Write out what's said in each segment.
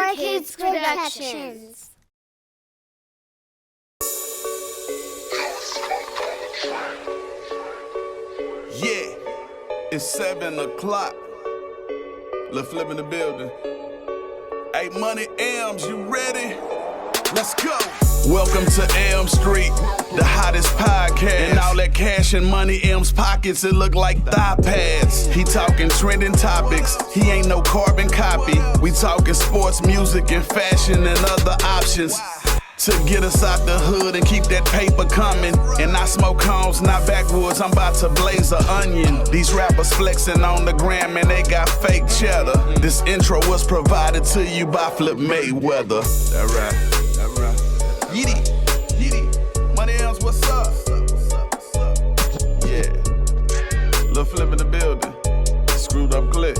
SourKidsProductions. Yeah, it's 7 o'clock. Lil' Flip in the building. Hey, Money Elms, you ready? Let's go. Welcome to Elms Street, the hottest podcast. And all that cash and money Elms pockets, it look like thigh pads. He talking trending topics, he ain't no carbon copy. We talking sports, music, and fashion and other options to get us out the hood and keep that paper coming. And I smoke cones, not backwoods, I'm about to blaze an onion. These rappers flexing on the gram and they got fake cheddar. This intro was provided to you by Flip Mayweather. That right. Yeety, Money Elms, what's up? Yeah, Lil' Flip in the building, screwed up clip.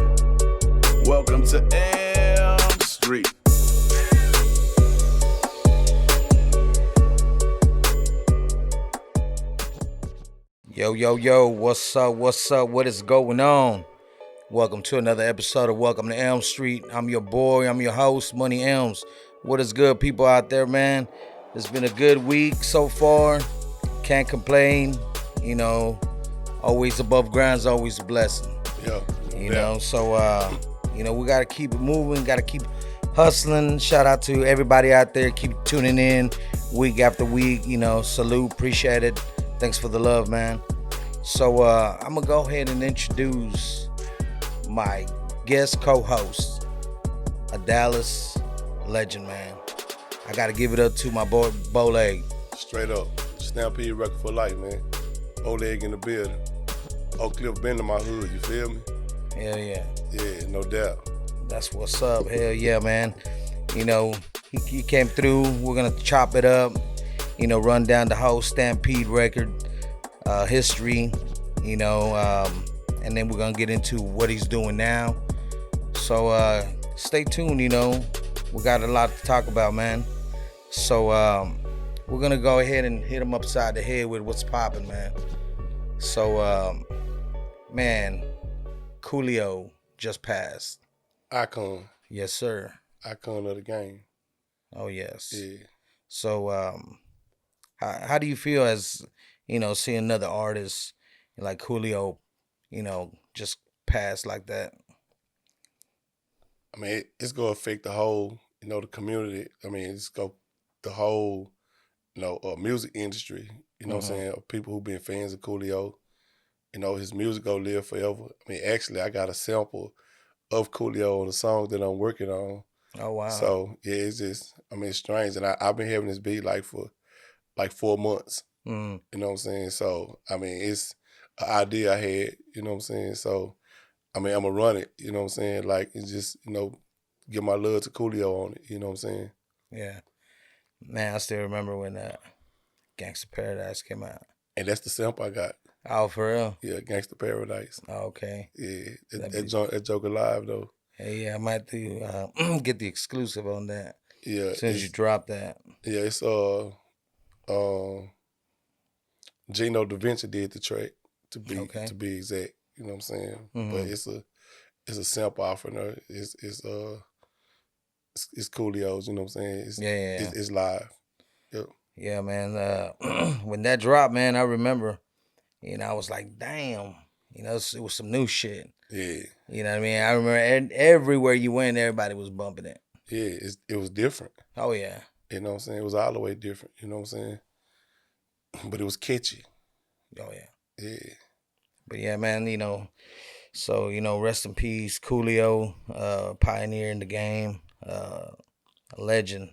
Welcome to Elms Street. Yo, what's up, what is going on? Welcome to another episode of Welcome to Elm Street. I'm your boy, I'm your host, Money Elms. What is good, people out there, man? It's been a good week so far. Can't complain, always above ground's always a blessing. Yeah. So we gotta keep it moving, gotta keep hustling. Shout out to everybody out there, keep tuning in week after week, salute, appreciate it. Thanks for the love, man. So I'm gonna go ahead and introduce my guest co-host, a Dallas legend, man. I gotta give it up to my boy Bowleg. Straight up, Stampede record for life, man. Bowleg in the building. Oak Cliff been to my hood, you feel me? Hell yeah. Yeah, no doubt. That's what's up. Hell yeah, man. He came through. We're gonna chop it up. Run down the whole Stampede record history. And then we're gonna get into what he's doing now. So stay tuned. We got a lot to talk about, man. So we're gonna go ahead and hit him upside the head with what's popping, man. So man, Coolio just passed. Icon. Yes, sir. Icon of the game. Oh yes. Yeah. So how do you feel as seeing another artist like Coolio, just pass like that? I mean, it's gonna affect the whole, the community. I mean, it's go the whole, music industry. What I'm saying? People who've been fans of Coolio, his music gonna live forever. I mean, actually, I got a sample of Coolio on the song that I'm working on. Oh wow! So yeah, it's just, it's strange, and I've been having this beat for 4 months. Mm. You know what I'm saying? So it's an idea I had. You know what I'm saying? So. I'm going to run it, you know what I'm saying? Like, it's just, give my love to Coolio on it, you know what I'm saying? Yeah. Man, I still remember when Gangsta Paradise came out. And that's the sample I got. Oh, for real? Yeah, Gangsta Paradise. Oh, okay. Yeah, that joke alive, though. Hey, yeah, I might get the exclusive on that. Yeah. As soon as you drop that. Yeah, it's, Gino Da Vinci did the track, to be exact. You know what I'm saying? Mm-hmm. But it's a sample offering. It's Coolio's. You know what I'm saying? It's live. Yep. Yeah, man. When that dropped, man, I remember. I was like, damn. It was some new shit. Yeah. You know what I mean? I remember everywhere you went, everybody was bumping it. Yeah, it was different. Oh yeah. You know what I'm saying? It was all the way different. You know what I'm saying? But it was catchy. Oh yeah. Yeah. But yeah, man, so, rest in peace, Coolio, pioneer in the game, a legend,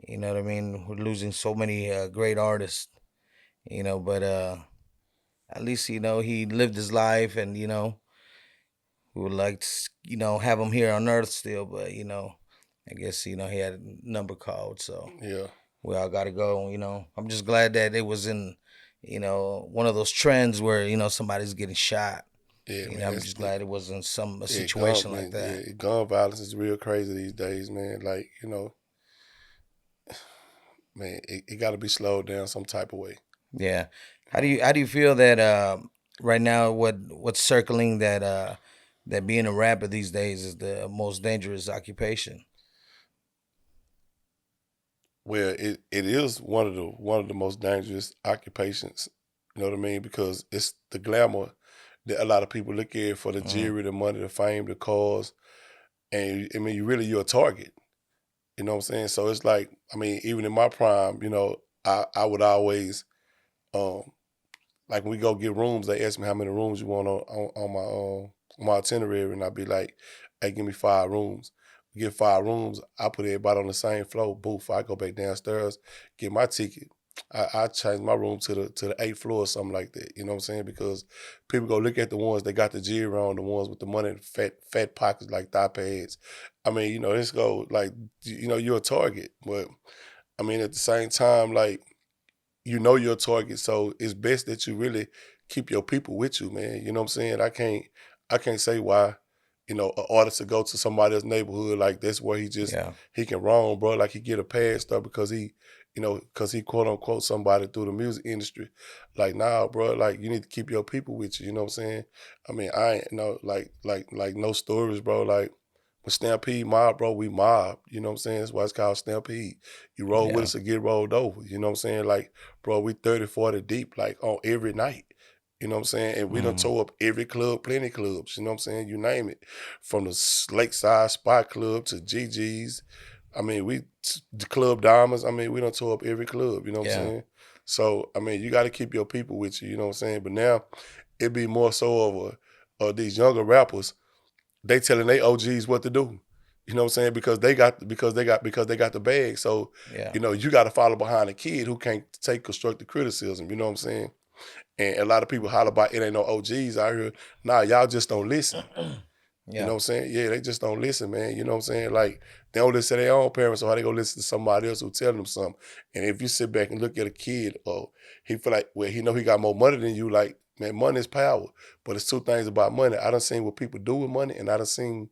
you know what I mean? We're losing so many great artists, but at least, he lived his life and, we would like to, have him here on Earth still, but, I guess, he had a number called, so yeah, we all got to go, I'm just glad that it was in, one of those trends where, somebody's getting shot. Yeah, man, I'm just glad it wasn't a situation like that. Yeah, gun violence is real crazy these days, man. Like, man, it got to be slowed down some type of way. Yeah. How do you feel that right now what's circling that being a rapper these days is the most dangerous occupation? Well, it is one of the most dangerous occupations. You know what I mean? Because it's the glamour that a lot of people look at for the jewelry, the money, the fame, the cars, and I mean, you're a target. You know what I'm saying? So it's like, I mean, even in my prime, I would always, um, like when we go get rooms, they ask me how many rooms you want on my itinerary, and I'd be like, hey, give me 5 rooms. We get 5 rooms, I put everybody on the same floor, booth. I go back downstairs, get my ticket. I change my room to the 8th floor or something like that. You know what I'm saying? Because people go look at the ones that got the jewelry on, the ones with the money, fat pockets like thigh pads. I mean, this go like, you're a target, but I mean at the same time, like, you're a target, so it's best that you really keep your people with you, man. You know what I'm saying? I can't say why, an artist to go to somebody else's neighborhood, like that's where Yeah. he can roam, bro. Like he get a pass stuff because he quote unquote somebody through the music industry. Like, nah, bro, like you need to keep your people with you, you know what I'm saying? I mean, I ain't like no stories, bro. Like with Stampede Mob, bro, we mob. You know what I'm saying? That's why it's called Stampede. You roll with Yeah. us or get rolled over. You know what I'm saying? Like, bro, we 30, 40 deep, like on every night. You know what I'm saying? And we done tore up every club, plenty clubs. You know what I'm saying? You name it. From the Lakeside Spot Club to GG's. I mean, the Club Diamonds. I mean, we done tore up every club. You know what I'm Yeah. saying? So, I mean, you got to keep your people with you. You know what I'm saying? But now, it be more so of these younger rappers. They telling they OGs what to do. You know what I'm saying? Because they got the bag. So, Yeah. you got to follow behind a kid who can't take constructive criticism. You know what I'm saying? And a lot of people holler about it ain't no OGs out here. Nah, y'all just don't listen. You know what I'm saying? Yeah, they just don't listen, man. You know what I'm saying? Like, they don't listen to their own parents, so how they gonna listen to somebody else who telling them something? And if you sit back and look at a kid, or he feel like, well, he know he got more money than you, like, man, money is power. But it's 2 things about money. I done seen what people do with money, and I done seen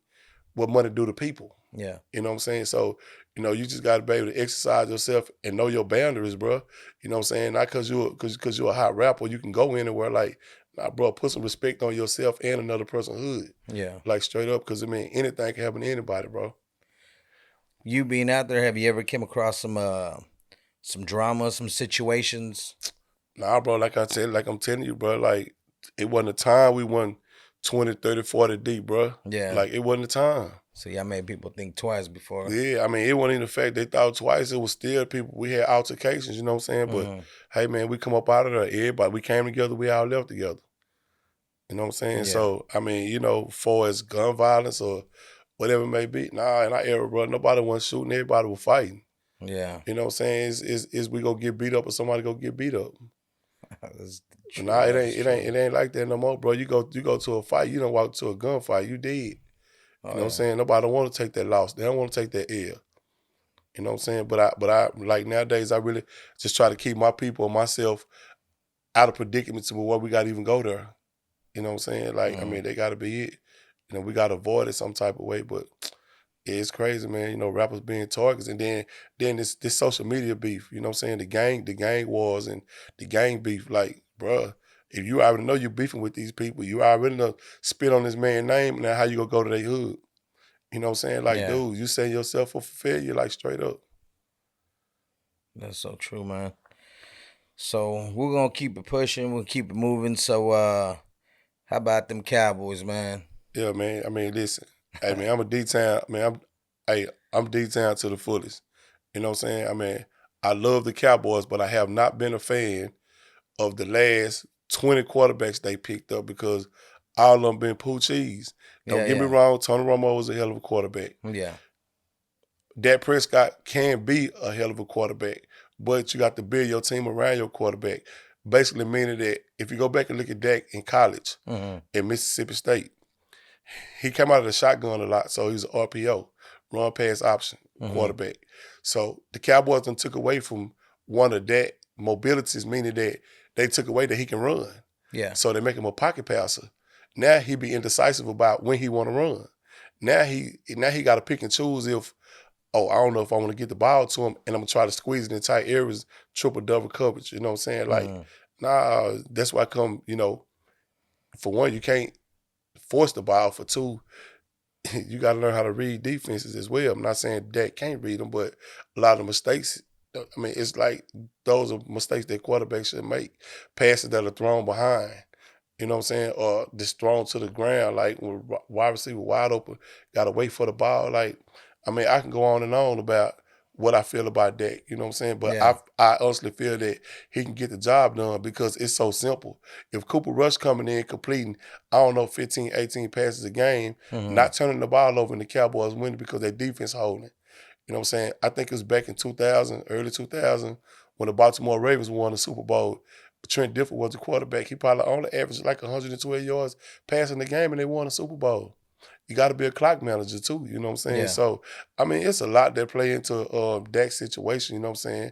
what money do to people. Yeah. You know what I'm saying? So, you just gotta be able to exercise yourself and know your boundaries, bro. You know what I'm saying? Not cause you're a hot rapper, you can go anywhere. Like, nah, bro, put some respect on yourself and another person's hood. Yeah. Like straight up, cause I mean anything can happen to anybody, bro. You being out there, have you ever came across some drama, some situations? Nah, bro, like I'm telling you, bro, like it wasn't a time we won 20, 30, 40 deep, bro. Yeah. Like it wasn't a time. So y'all made people think twice before. Yeah, I mean, it wasn't even the fact they thought twice. It was still people. We had altercations, you know what I'm saying? But hey, man, we come up out of there. Everybody, we came together. We all left together. You know what I'm saying? Yeah. So I mean, far as gun violence or whatever it may be, nah, in our era, bro, nobody was shooting. Everybody was fighting. Yeah. You know what I'm saying? Is we gonna get beat up or somebody gonna get beat up? That's true. Nah, it That's true. ain't like that no more, bro. You go to a fight. You don't walk to a gunfight. You dead. Oh, You know what I'm saying? Nobody don't want to take that loss. They don't want to take that L. You know what I'm saying? But I like nowadays I really just try to keep my people and myself out of predicaments to where we gotta even go there. You know what I'm saying? Like, I mean, they gotta be it. We gotta avoid it some type of way. But yeah, it's crazy, man. Rappers being targets, and then this social media beef. You know what I'm saying? The gang wars and the gang beef. Like, bruh, if you already know you beefing with these people, you already know spit on this man's name. Now how you gonna go to their hood? You know what I'm saying? Like, Yeah. dude, you setting yourself up for failure, like straight up. That's so true, man. So we're gonna keep it pushing. We'll keep it moving. So how about them Cowboys, man? Yeah, man. I mean, listen. Hey, man, I'm a D-Town. Man, I'm D-Town to the fullest. You know what I'm saying? I mean, I love the Cowboys, but I have not been a fan of the last 20 quarterbacks they picked up because all of them been poo cheese. Don't get me wrong, Tony Romo was a hell of a quarterback. Yeah. Dak Prescott can be a hell of a quarterback, but you got to build your team around your quarterback. Basically meaning that if you go back and look at Dak in college in Mississippi State, he came out of the shotgun a lot, so he was an RPO, run pass option quarterback. So the Cowboys done took away from one of that mobilities, meaning that they took away that he can run. Yeah. So they make him a pocket passer. Now he be indecisive about when he want to run. Now he got to pick and choose if, I don't know if I want to get the ball to him and I'm going to try to squeeze it in tight areas, triple, double coverage. You know what I'm saying? Like, nah, that's why I come, for one, you can't force the ball. For two, you got to learn how to read defenses as well. I'm not saying Dak can't read them, but a lot of the mistakes I mean, it's like those are mistakes that quarterbacks should make. Passes that are thrown behind, you know what I'm saying, or just thrown to the ground, like when wide receiver wide open, got to wait for the ball. Like, I mean, I can go on and on about what I feel about that, you know what I'm saying? But Yeah. I honestly feel that he can get the job done because it's so simple. If Cooper Rush coming in completing, I don't know, 15, 18 passes a game, not turning the ball over and the Cowboys winning because their defense holding. You know what I'm saying? I think it was back in 2000, early 2000, when the Baltimore Ravens won the Super Bowl. Trent Dilfer was the quarterback. He probably only averaged like 112 yards passing the game, and they won the Super Bowl. You got to be a clock manager too, you know what I'm saying? Yeah. So, I mean, it's a lot that play into Dak's situation, you know what I'm saying?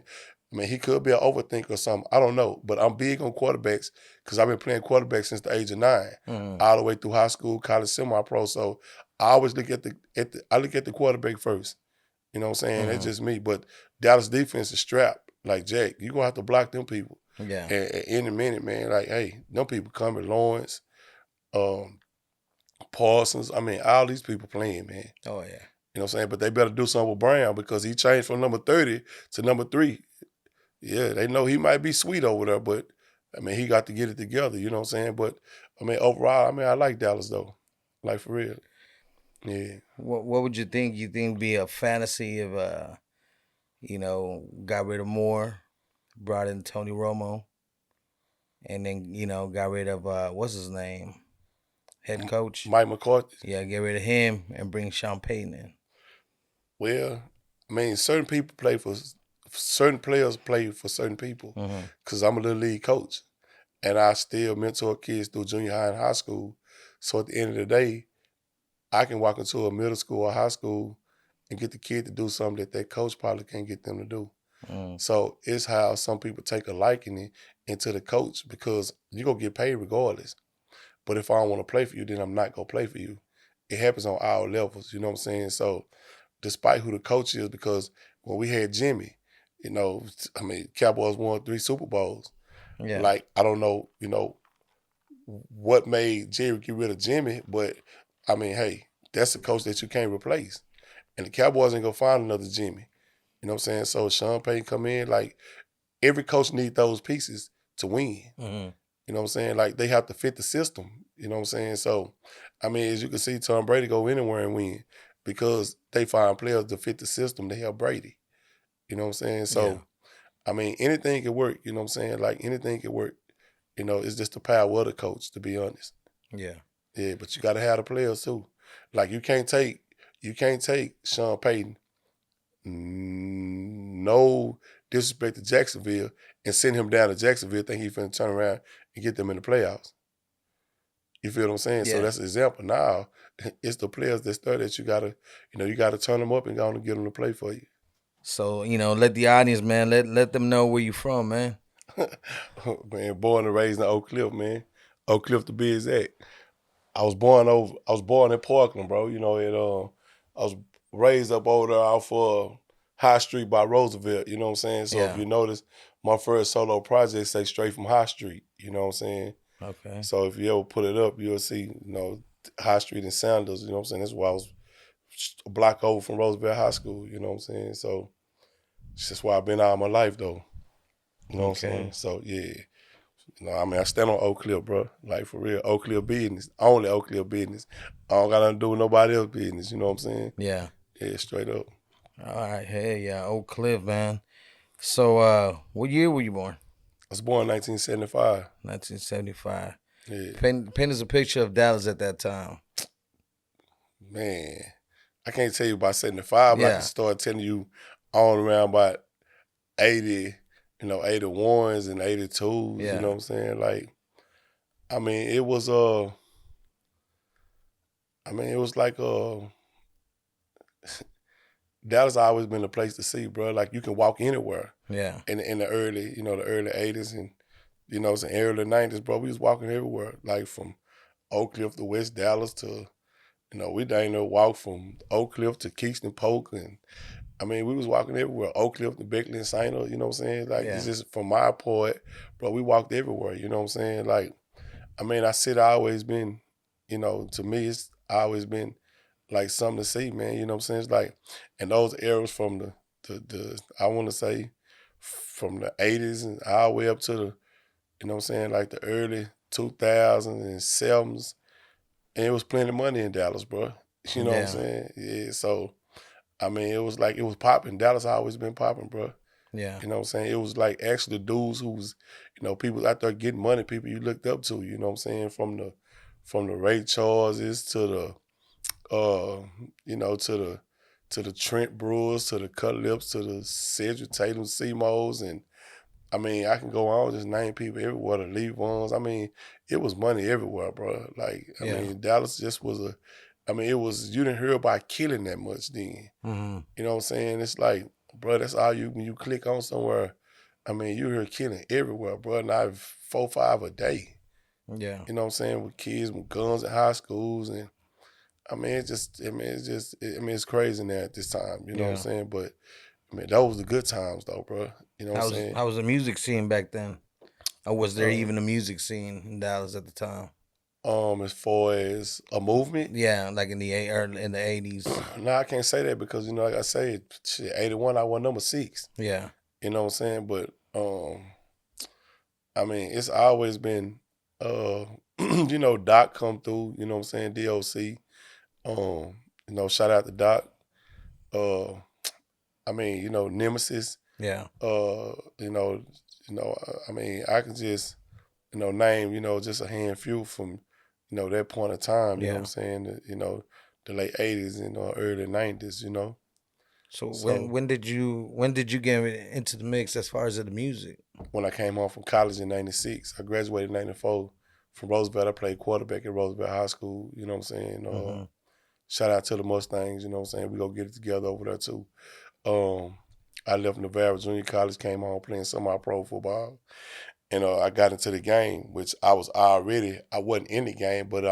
I mean, he could be an overthinker or something. I don't know, but I'm big on quarterbacks because I've been playing quarterback since the age of 9, all the way through high school, college, semi-pro. So I always look at the quarterback first. You know what I'm saying? That's just me. But Dallas defense is strapped. Like, Jack, you're going to have to block them people. Yeah. At any minute, man. Like, hey, them people coming. Lawrence, Parsons. I mean, all these people playing, man. Oh, yeah. You know what I'm saying? But they better do something with Brown because he changed from number 30 to number 3. Yeah, they know he might be sweet over there, but, I mean, he got to get it together. You know what I'm saying? But, I mean, overall, I mean, I like Dallas, though. Like, for real. Yeah. What would you think? You think be a fantasy if got rid of Moore, brought in Tony Romo, and then got rid of what's his name, head coach Mike McCarthy. Yeah, get rid of him and bring Sean Payton in. Well, I mean, certain people play for certain players play for certain people. Because I'm a little league coach, and I still mentor kids through junior high and high school. So at the end of the day, I can walk into a middle school or high school and get the kid to do something that their coach probably can't get them to do. So it's how some people take a liking into the coach because you're going to get paid regardless. But if I don't want to play for you, then I'm not going to play for you. It happens on all levels, you know what I'm saying? So despite who the coach is, because when we had Jimmy, I mean, Cowboys won 3 Super Bowls. Yeah. Like, I don't know, what made Jerry get rid of Jimmy, but I mean, hey, that's a coach that you can't replace. And the Cowboys ain't going to find another Jimmy. You know what I'm saying? So Sean Payton come in, like, every coach needs those pieces to win. You know what I'm saying? Like, they have to fit the system. You know what I'm saying? So, I mean, as you can see, Tom Brady go anywhere and win because they find players to fit the system to help Brady. You know what I'm saying? So, I mean, anything can work. You know what I'm saying? Like, anything can work. It's just the power of the coach, to be honest. Yeah. Yeah, but you got to have the players too. Like, you can't take Sean Payton, no disrespect to Jacksonville, and send him down to Jacksonville, think he's finna turn around and get them in the playoffs. You feel what I'm saying? Yeah. So that's an example. Now, it's the players that start that you gotta turn them up and go on and get them to play for you. So, let the audience, man, let them know where you from, man. Man, born and raised in Oak Cliff, man. Oak Cliff to be exact. I was born in Parkland, bro. I was raised up over there off High Street by Roosevelt, you know what I'm saying? So if you notice, my first solo project say straight from High Street, you know what I'm saying? Okay. So if you ever put it up, you'll see, High Street and Sanders, you know what I'm saying? That's why I was a block over from Roosevelt High School, you know what I'm saying? So it's just why I've been all my life, though. You know what I'm saying? So, yeah. I mean, I stand on Oak Cliff, bro. Like, for real, Oak Cliff business. Only Oak Cliff business. I don't got nothing to do with nobody else's business, you know what I'm saying? Yeah. Yeah, straight up. All right. Hey, yeah, Oak Cliff, man. So, what year were you born? I was born in 1975. 1975. Yeah. Paint us a picture of Dallas at that time. Man, I can't tell you about 75, but I can start telling you on around about 80, 81s and 82s, you know what I'm saying? Like, I mean, it was like Dallas always been a place to see, bro. Like, you can walk anywhere. Yeah. In the early, the early 80s and, early 90s, bro. We was walking everywhere, like from Oak Cliff to West Dallas to, we dang near walk from Oak Cliff to Keystone Polk. And, I mean, we was walking everywhere. Oak Cliff to Beckley and Sainer, you know what I'm saying? Like, it's just from my part, bro, we walked everywhere, you know what I'm saying? Like, I mean, I always been, to me, it's always been like something to see, man. You know what I'm saying? It's like, and those eras from the I want to say from the 80s and all the way up to the, you know what I'm saying, like the early 2000s and 7s. And it was plenty of money in Dallas, bro. You know what I'm saying? Yeah, so, I mean, it was like, it was popping. Dallas always been popping, bro. Yeah. You know what I'm saying? It was like actually the dudes who was, you know, people out there getting money, people you looked up to, you know what I'm saying? From the Ray Charleses to the, you know, to the Trent Brewers, to the Cut Lips, to the Cedric Tatum Seymours, and I mean, I can go on just name people everywhere, the Lee Vons. I mean, it was money everywhere, bro. Like, I mean, Dallas just was I mean, it was, you didn't hear about killing that much then. Mm-hmm. You know what I'm saying? It's like, bro, that's all when you click on somewhere, I mean, you hear killing everywhere, bro. Not 4, 5 a day. Yeah. You know what I'm saying? With kids with guns in high schools. And I mean, it's crazy now at this time. You know what I'm saying? But I mean, those were the good times though, bro. You know what I'm saying? How was the music scene back then? Or was there even a music scene in Dallas at the time? As far as a movement? Yeah, like in the 80s. No, I can't say that because, you know, like I said, shit, 81, I won number 6. Yeah. You know what I'm saying? But I mean, it's always been you know, Doc come through, you know what I'm saying, DOC. You know, shout out to Doc. I mean, you know, Nemesis. Yeah. You know, I mean, I can just, you know, name, you know, just a handful from, you know, that point of time, you know what I'm saying? You know, the late 80s and early 90s, you know. So when did you get into the mix as far as the music? When I came home from college in 96, I graduated in 94 from Roosevelt. I played quarterback at Roosevelt High School, you know what I'm saying? Shout out to the Mustangs, you know what I'm saying? We go get it together over there too. I left Nevada Junior College, came home playing semi-pro football. And I got into the game, which I wasn't in the game, but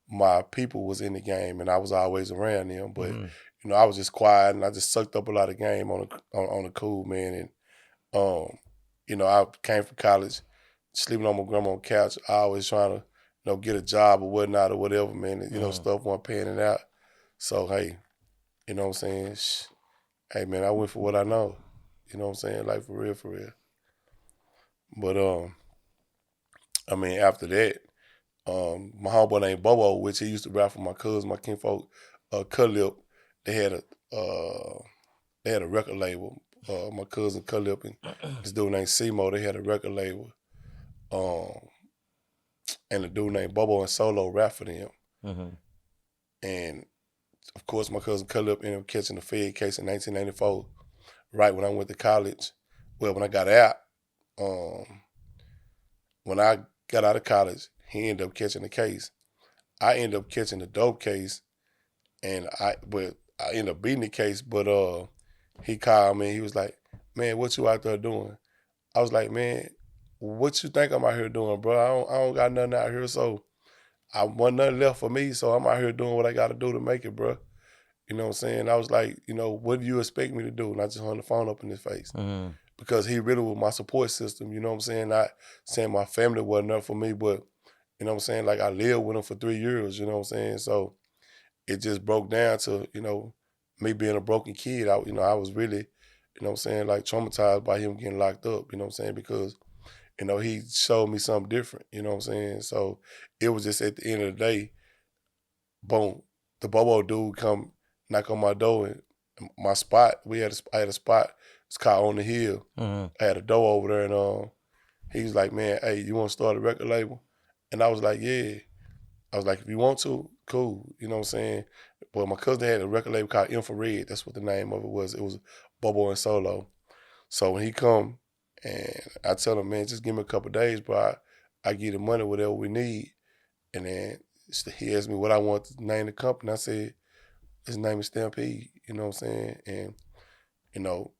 my people was in the game and I was always around them. But, you know, I was just quiet and I just sucked up a lot of game on the cool, man. And, you know, I came from college, sleeping on my grandma's couch, I always trying to, you know, get a job or whatnot or whatever, man. And, you know, stuff wasn't panning out. So, hey, you know what I'm saying? Hey, man, I went for what I know. You know what I'm saying? Like, for real, for real. But, I mean, after that, my homeboy named Bobo, which he used to rap for my cousin, my kinfolk, Culip, they had a record label. My cousin Culip and this dude named Simo, they had a record label. And a dude named Bobo and Solo rap for them. And, of course, my cousin Culip ended up catching the Fed case in 1994, right when I went to college. Well, when I got out, when I got out of college, he ended up catching the case. I ended up catching the dope case, and I ended up beating the case, but he called me. He was like, man, what you out there doing? I was like, man, what you think I'm out here doing, bro? I don't got nothing out here, so I wasn't nothing left for me, so I'm out here doing what I got to do to make it, bro. You know what I'm saying? I was like, you know, what do you expect me to do? And I just hung the phone up in his face. Because he really was my support system, you know what I'm saying? Not saying my family wasn't enough for me, but, you know what I'm saying, like I lived with him for 3 years, you know what I'm saying? So it just broke down to, you know, me being a broken kid. I was really, you know what I'm saying, like traumatized by him getting locked up, you know what I'm saying? Because, you know, he showed me something different, you know what I'm saying? So it was just at the end of the day, boom, the Bobo dude come knock on my door and my spot, I had a spot, it's called On the Hill. I had a door over there and he was like, man, hey, you want to start a record label? And I was like, yeah. I was like, if you want to, cool, you know what I'm saying? But my cousin had a record label called Infrared, that's what the name of it was. It was Bobo and Solo. So when he come and I tell him, man, just give me a couple days, bro, I give the money, whatever we need. And then he asked me what I want to name the company. I said, his name is Stampede, you know what I'm saying? And, you know,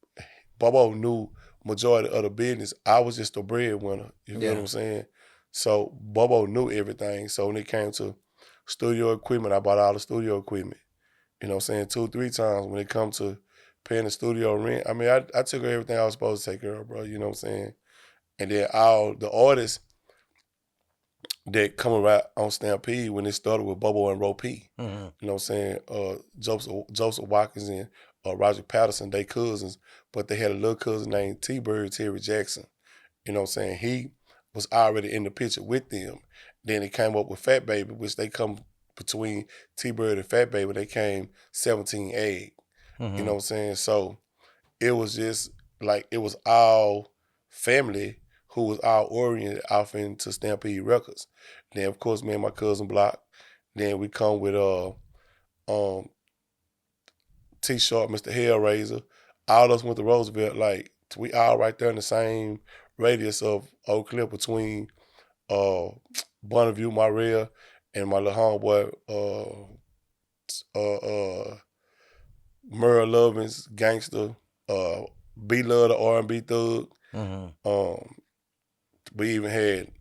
Bobo knew majority of the business. I was just a breadwinner, you feel what I'm saying? So Bobo knew everything. So when it came to studio equipment, I bought all the studio equipment. You know what I'm saying? 2, 3 times when it come to paying the studio rent. I mean, I took care of everything I was supposed to take care of, bro, you know what I'm saying? And then all the artists that come around on Stampede when it started with Bobo and Ro P. You know what I'm saying? Joseph Watkins and Roger Patterson, they cousins, but they had a little cousin named T-Bird Terry Jackson. You know what I'm saying? He was already in the picture with them. Then he came up with Fat Baby, which they come between T-Bird and Fat Baby. They came 17 egg. You know what I'm saying? So it was just like, it was all family who was all oriented off into Stampede Records. Then, of course, me and my cousin Block. Then we come with T-Sharp, Mr. Hellraiser. All us went to Roosevelt. Like, we all right there in the same radius of Oak Cliff between Bonneview, Maria, and my little homeboy, Merle Lovins, Gangster, B-Love, the R&B Thug. We even had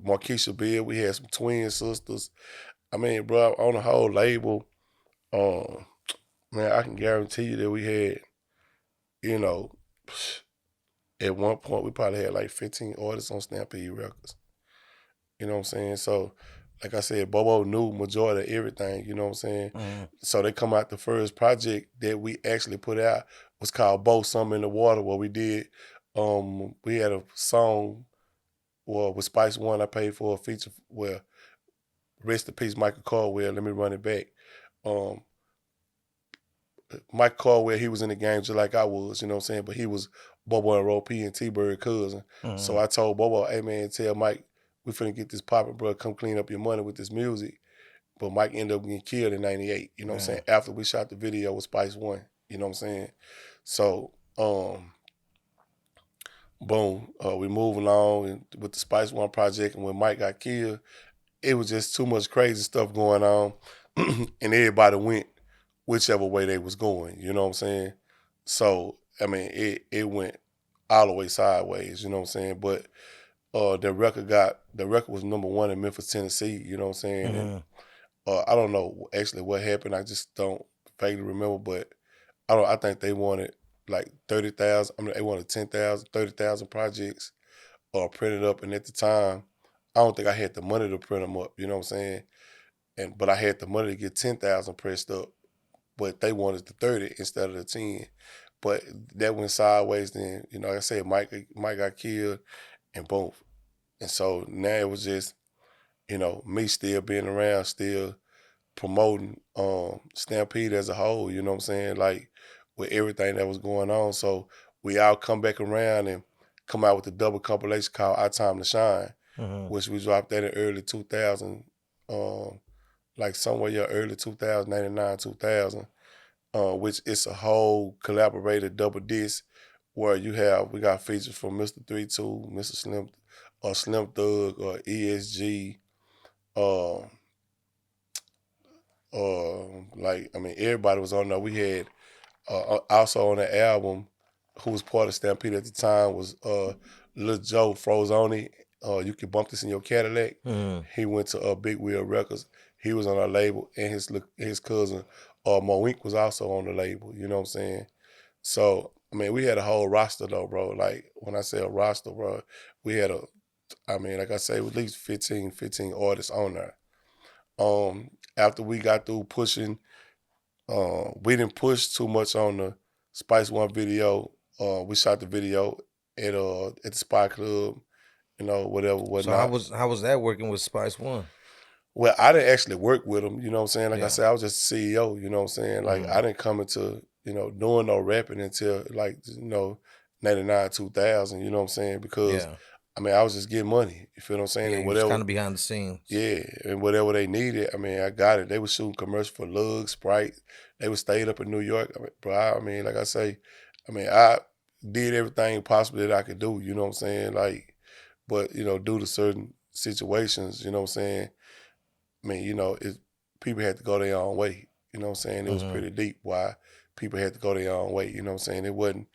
Markeisha Bill. We had some twin sisters. I mean, bro, on the whole label, man, I can guarantee you that we had, you know, at one point we probably had like 15 artists on Stampede Records. You know what I'm saying? So, like I said, Bobo knew majority of everything, you know what I'm saying? So they come out, the first project that we actually put out was called Bow Something in the Water, where we did, we had a song with Spice One. I paid for a feature where, rest in peace, Michael Caldwell, let me run it back. Mike Caldwell, he was in the game just like I was, you know what I'm saying? But he was Bobo and Ro P and T-Bird cousin. So I told Bobo, hey man, tell Mike, we finna get this poppin', bro. Come clean up your money with this music. But Mike ended up getting killed in 98, you know what I'm saying? After we shot the video with Spice One, you know what I'm saying? So, boom, we move along with the Spice One project, and when Mike got killed, it was just too much crazy stuff going on, and everybody went whichever way they was going, you know what I'm saying? So, I mean, it went all the way sideways, you know what I'm saying? But the record was #1 in Memphis, Tennessee, you know what I'm saying? And, I don't know actually what happened. I just don't vaguely remember, but I think they wanted like 30,000. I mean, they wanted 10,000, 30,000 projects printed up. And at the time, I don't think I had the money to print them up, you know what I'm saying? But I had the money to get 10,000 pressed up, but they wanted the 30 instead of the 10. But that went sideways then, you know, like I said, Mike got killed, and boom. And so now it was just, you know, me still being around, still promoting Stampede as a whole, you know what I'm saying? Like, with everything that was going on. So we all come back around and come out with a double compilation called Our Time to Shine, which we dropped that in early 2000, like somewhere early 2000, 99, 2000, which is a whole collaborated double disc where we got features from Mr. 32, Mr. Slim Thug, ESG, like, I mean, everybody was on there. We had also on the album, who was part of Stampede at the time, was Lil Joe Frozoni. You Can Bump This in Your Cadillac. He went to Big Wheel Records. He was on our label, and his cousin Moink was also on the label. You know what I'm saying? So, I mean, we had a whole roster though, bro. Like, when I say a roster, bro, we had like I say, at least 15 artists on there. After we got through pushing, we didn't push too much on the Spice One video. We shot the video at the Spy Club, you know, whatnot. So how was that working with Spice One? Well, I didn't actually work with him, you know what I'm saying? Like I said, I was just CEO, you know what I'm saying? Like, I didn't come into, you know, doing no rapping until, like, you know, 99, 2000, you know what I'm saying? Because, I mean, I was just getting money, you feel what I'm saying? Yeah, and whatever, kind of behind the scenes. Yeah, and whatever they needed, I mean, I got it. They were shooting commercials for Lug, Sprite. They were stayed up in New York. I mean, bro, I mean, like I say, I mean, I did everything possible that I could do, you know what I'm saying? Like, but, you know, due to certain situations, you know what I'm saying? I mean, you know, people had to go their own way. You know what I'm saying? It was pretty deep why people had to go their own way. You know what I'm saying? It wasn't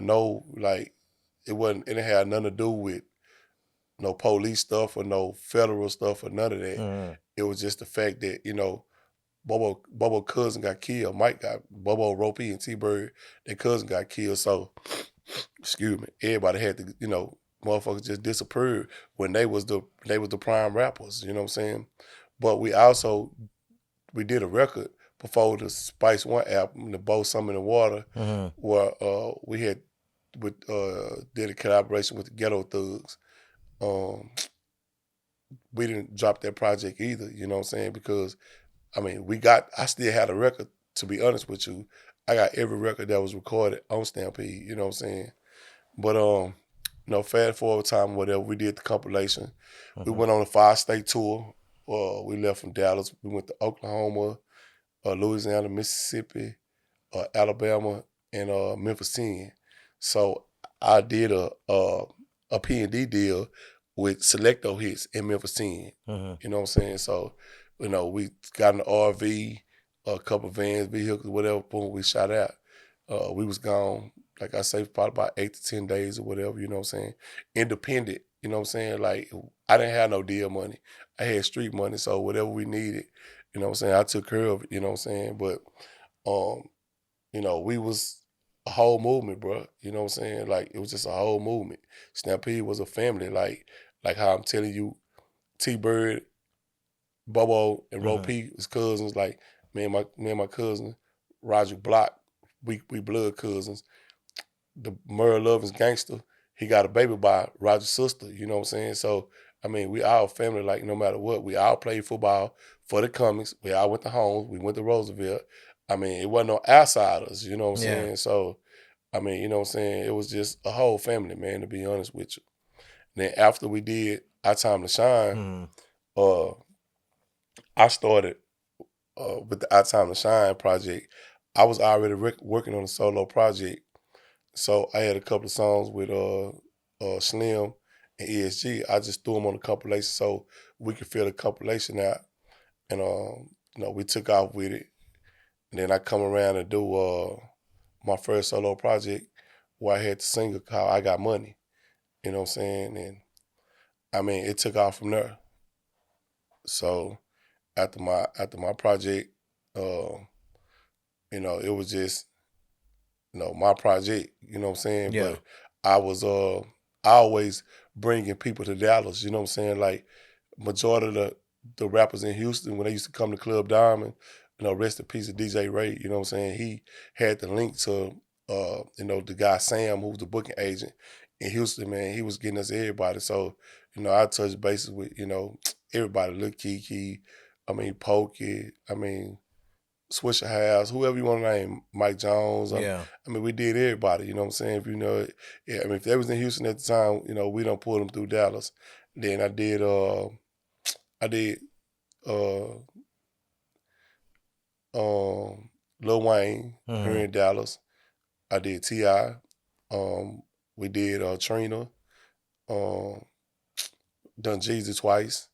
no, like, it didn't have nothing to do with no police stuff or no federal stuff or none of that. It was just the fact that, you know, Bobo cousin got killed. Bobo, Ropey, and T-Bird, their cousin got killed. So, excuse me, everybody had to, you know, motherfuckers just disappeared when they was the prime rappers, you know what I'm saying? But we also we did a record before the Spice One album, the Bow Some in the Water, where we had did a collaboration with the Ghetto Thugs. We didn't drop that project either, you know what I'm saying? Because I mean, I still had a record, to be honest with you. I got every record that was recorded on Stampede, you know what I'm saying? But fast forward time, whatever, we did the compilation. We went on a 5-state tour. We left from Dallas. We went to Oklahoma, Louisiana, Mississippi, Alabama, and Memphis 10. So I did a P&D deal with Selecto Hits in Memphis 10. You know what I'm saying? So, we got an RV, a couple vans, vehicles, whatever, boom, we shot out. We was gone, like I say, probably about 8 to 10 days or whatever, you know what I'm saying? Independent, you know what I'm saying? Like, I didn't have no deal money. I had street money, so whatever we needed, you know what I'm saying, I took care of it, you know what I'm saying? But, we was a whole movement, bro. You know what I'm saying? Like, it was just a whole movement. Stampede was a family, like how I'm telling you, T-Bird, Bobo, and Ro P was cousins. Like, me and my cousin, Roger Block, we blood cousins. The Merle Lovins gangster, he got a baby by Roger's sister, you know what I'm saying? So, I mean, we all family, like, no matter what. We all played football for the Cummings. We all went to Holmes. We went to Roosevelt. I mean, it wasn't no outsiders, you know what I'm saying? So, I mean, you know what I'm saying? It was just a whole family, man, to be honest with you. And then after we did Our Time to Shine, I started with the Our Time to Shine project. I was already working on a solo project. So I had a couple of songs with Slim and ESG. I just threw them on the compilation so we could fill the compilation out. And, we took off with it. And then I come around and do my first solo project where I had the single called I Got Money. You know what I'm saying? And, I mean, it took off from there. So after my project, it was just, my project, you know what I'm saying? Yeah. But I was always bringing people to Dallas, you know what I'm saying? Like, majority of the rappers in Houston, when they used to come to Club Diamond, rest in peace of DJ Ray, you know what I'm saying? He had the link to, the guy Sam, who was the booking agent in Houston, man. He was getting us everybody. So, I touched bases with, everybody, Lil Kiki, Pokey, Swisher House, whoever you want to name, Mike Jones. We did everybody, you know what I'm saying? If they was in Houston at the time, we don't pull them through Dallas. Then I did Lil Wayne here in Dallas. I did T.I. We did Trina. Done Jeezy twice.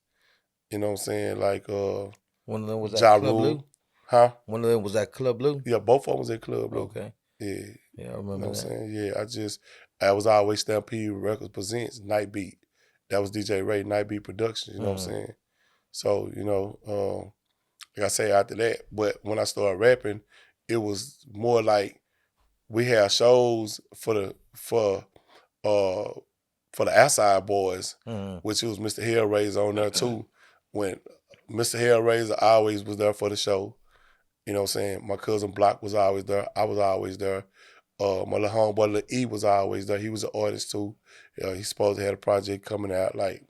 You know what I'm saying? Like one of them was Ja at Club Rule. Blue? Huh? One of them was at Club Blue? Yeah, both of them was at Club Blue. Okay. Yeah. Yeah, I remember You know what I'm that. saying? Yeah, I was always Stampede Records presents Night Beat. That was DJ Ray, Night Beat Productions, you know what I'm saying? So, like I say, after that, but when I started rapping, it was more like we had shows for the outside boys, which was Mr. Hellraiser on there too. When Mr. Hellraiser always was there for the show. You know what I'm saying? My cousin Block was always there. I was always there. My little homeboy Lil E was always there. He was an artist too. He's supposed to have a project coming out. Like,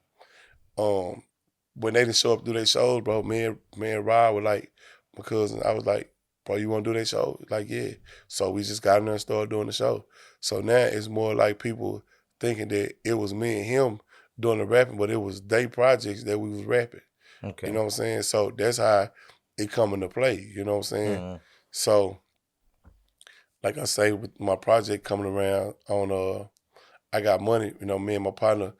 when they didn't show up to their shows, bro, me and Rod were like, my cousin, I was like, bro, you want to do their show? Like, yeah. So we just got in there and started doing the show. So now it's more like people thinking that it was me and him doing the rapping, but it was they projects that we was rapping. Okay. You know what I'm saying? So that's how it come into play. You know what I'm saying? So, like I say, with my project coming around on I Got Money, me and my partner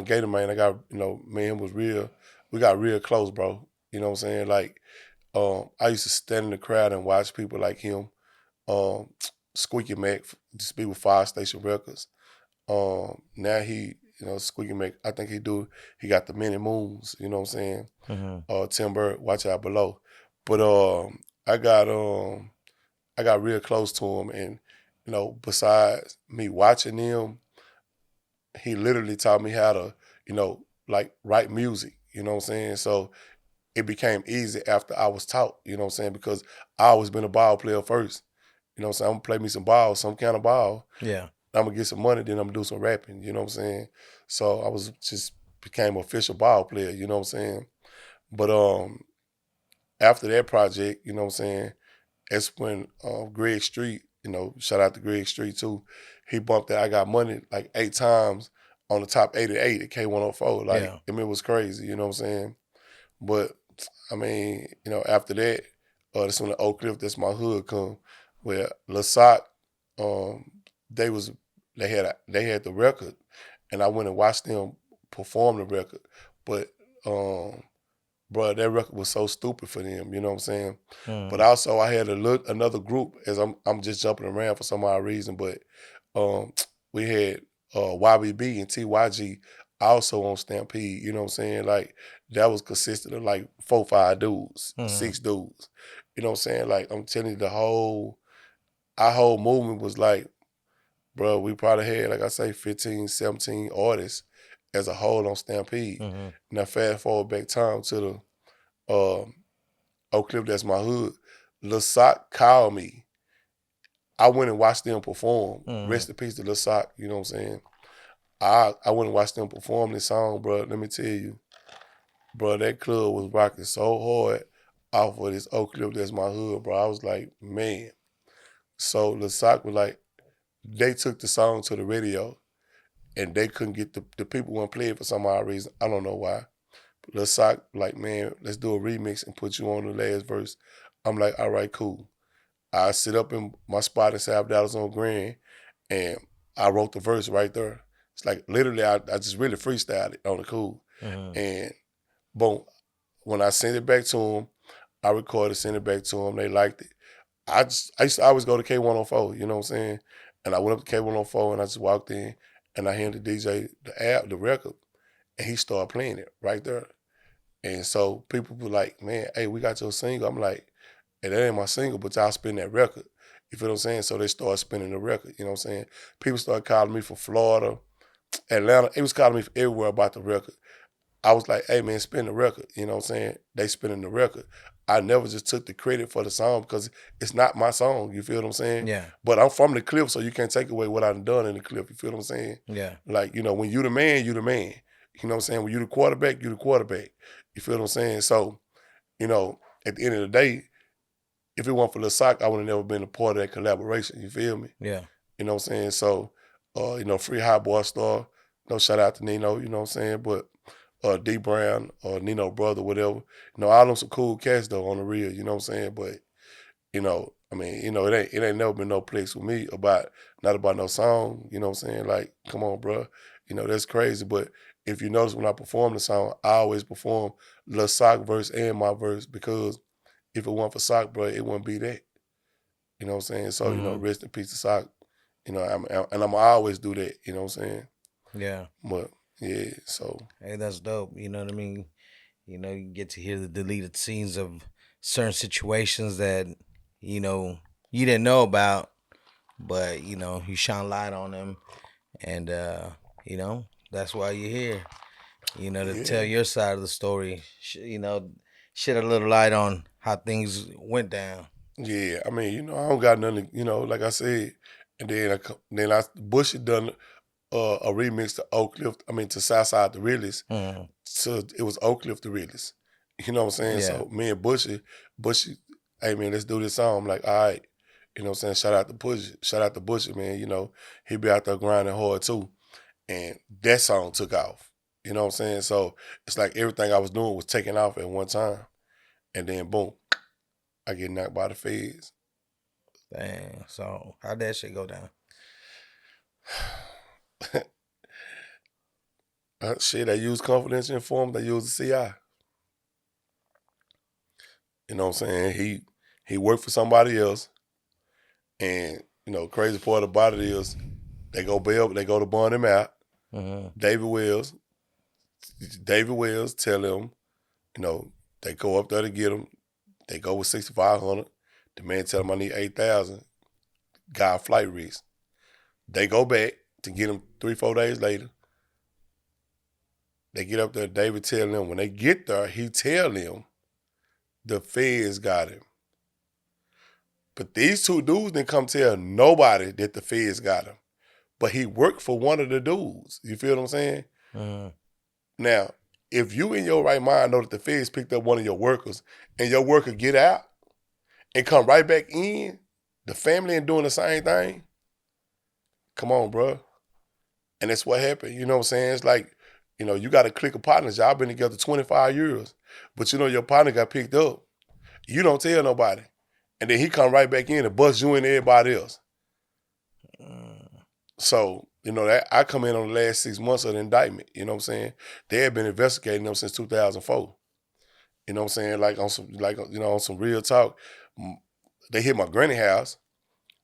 Gator Man, me and him was we got real close, bro. You know what I'm saying? Like, I used to stand in the crowd and watch people like him, Squeaky Mac, just be with 5-Station Records. Now he, Squeaky Mac, I think he got the Many Moons, you know what I'm saying? Timber, Watch Out Below. But I got real close to him, and besides me watching him, he literally taught me how to, like, write music. You know what I'm saying? So it became easy after I was taught, you know what I'm saying? Because I always been a ball player first. You know what I'm saying? I'm gonna play me some ball, some kind of ball. Yeah. I'm gonna get some money, then I'm gonna do some rapping, you know what I'm saying? So I was just became an official ball player, you know what I'm saying? But after that project, you know what I'm saying, that's when Greg Street, you know, shout out to Greg Street too. He bumped that I Got Money like 8 times on the top 88 at K104. Like, Yeah. I mean, it was crazy, you know what I'm saying? But I mean, you know, after that, that's when the Oak Cliff, That's My Hood come, where Lil Sock, they had the record, and I went and watched them perform the record. But bro, that record was so stupid for them, you know what I'm saying? But also I had another group, as I'm just jumping around for some odd reason, but we had YBB and TYG also on Stampede, you know what I'm saying? Like, that was consistent of like 4, 5 dudes, 6 dudes. You know what I'm saying? Like, I'm telling you, our whole movement was like, bro, we probably had, like I say, 15, 17 artists as a whole on Stampede. Now fast forward back time to the Oak Cliff, That's My Hood. Lil Sock called me. I went and watched them perform. Rest in peace to Lil Sock, you know what I'm saying? I went and watched them perform this song, bro. Let me tell you, bro, that club was rocking so hard off of this Oak Cliff, That's My Hood, bro. I was like, man. So Lil Sock was like, they took the song to the radio, and they couldn't get the people weren't playing for some odd reason. I don't know why. But Lil Sock like, man, let's do a remix and put you on the last verse. I'm like, all right, cool. I sit up in my spot in South Dallas on Grand, and I wrote the verse right there. It's like literally I just really freestyled it on the cool. And boom, when I sent it back to them, I recorded, sent it back to them. They liked it. I used to always go to K104, you know what I'm saying? And I went up to K104 and I just walked in and I handed DJ the record, and he started playing it right there. And so people were like, man, hey, we got your single. I'm like, hey, that ain't my single, but y'all spin that record. You feel what I'm saying? So they started spinning the record, you know what I'm saying? People started calling me from Florida, Atlanta. It was calling me from everywhere about the record. I was like, hey, man, spin the record. You know what I'm saying? They spinning the record. I never just took the credit for the song because it's not my song. You feel what I'm saying? Yeah. But I'm from the clip, so you can't take away what I've done in the clip. You feel what I'm saying? Yeah. Like, you know, when you the man, you the man. You know what I'm saying? When you the quarterback, you the quarterback. You feel what I'm saying? So, you know, at the end of the day, if it weren't for Lil Sock, I would have never been a part of that collaboration. You feel me? Yeah. You know what I'm saying? So, you know, Free Hot Boy Star, no shout out to Nino, you know what I'm saying? But D Brown or Nino Brother, whatever. You know, all them some cool cats though on the real, you know what I'm saying? But, you know, I mean, you know, it ain't never been no place with me not about no song, you know what I'm saying? Like, come on, bro. You know, that's crazy. But if you notice when I perform the song, I always perform Lil Sock verse and my verse, because if it weren't for Sock, bro, it wouldn't be that. You know what I'm saying? So, you know, rest in peace to Sock. You know, and I'm always do that, you know what I'm saying? Yeah. But yeah, so. Hey, that's dope. You know what I mean? You know, you get to hear the deleted scenes of certain situations that, you know, you didn't know about, but, you know, you shine light on them. And, you know, that's why you're here, you know, to tell your side of the story, you know, shed a little light on how things went down. Yeah, I mean, you know, I don't got nothing, you know, like I said, and then Bush had done a remix to Oak Cliff, to Southside the Realest. So it was Oak Cliff the Realest. You know what I'm saying? Yeah. So me and Bushy, hey man, let's do this song. I'm like, all right. You know what I'm saying? Shout out to Bushy, man. You know, he be out there grinding hard too. And that song took off. You know what I'm saying? So it's like everything I was doing was taking off at one time. And then boom, I get knocked by the feds. Dang. So how'd that shit go down? Shit, they use confidential informant, they use the CI. You know what I'm saying? He worked for somebody else, and you know, crazy part about it is they go to bond him out. David Wells tell him, you know, they go up there to get him. They go with 6,500. The man tell him I need 8,000. Guy flight risk. They go back to get him 3-4 days later. They get up there. David tell them when they get there, he tell them the feds got him. But these two dudes didn't come tell nobody that the feds got him. But he worked for one of the dudes. You feel what I'm saying? Now, if you in your right mind know that the feds picked up one of your workers and your worker get out and come right back in, the family ain't doing the same thing, come on, bro. And that's what happened. You know what I'm saying? It's like, you know, you got a clique of partners. Y'all been together 25 years. But you know your partner got picked up. You don't tell nobody. And then he come right back in and bust you and everybody else. So, you know, that I come in on the last 6 months of the indictment. You know what I'm saying? They had been investigating them since 2004. You know what I'm saying? Like on some real talk. They hit my granny house.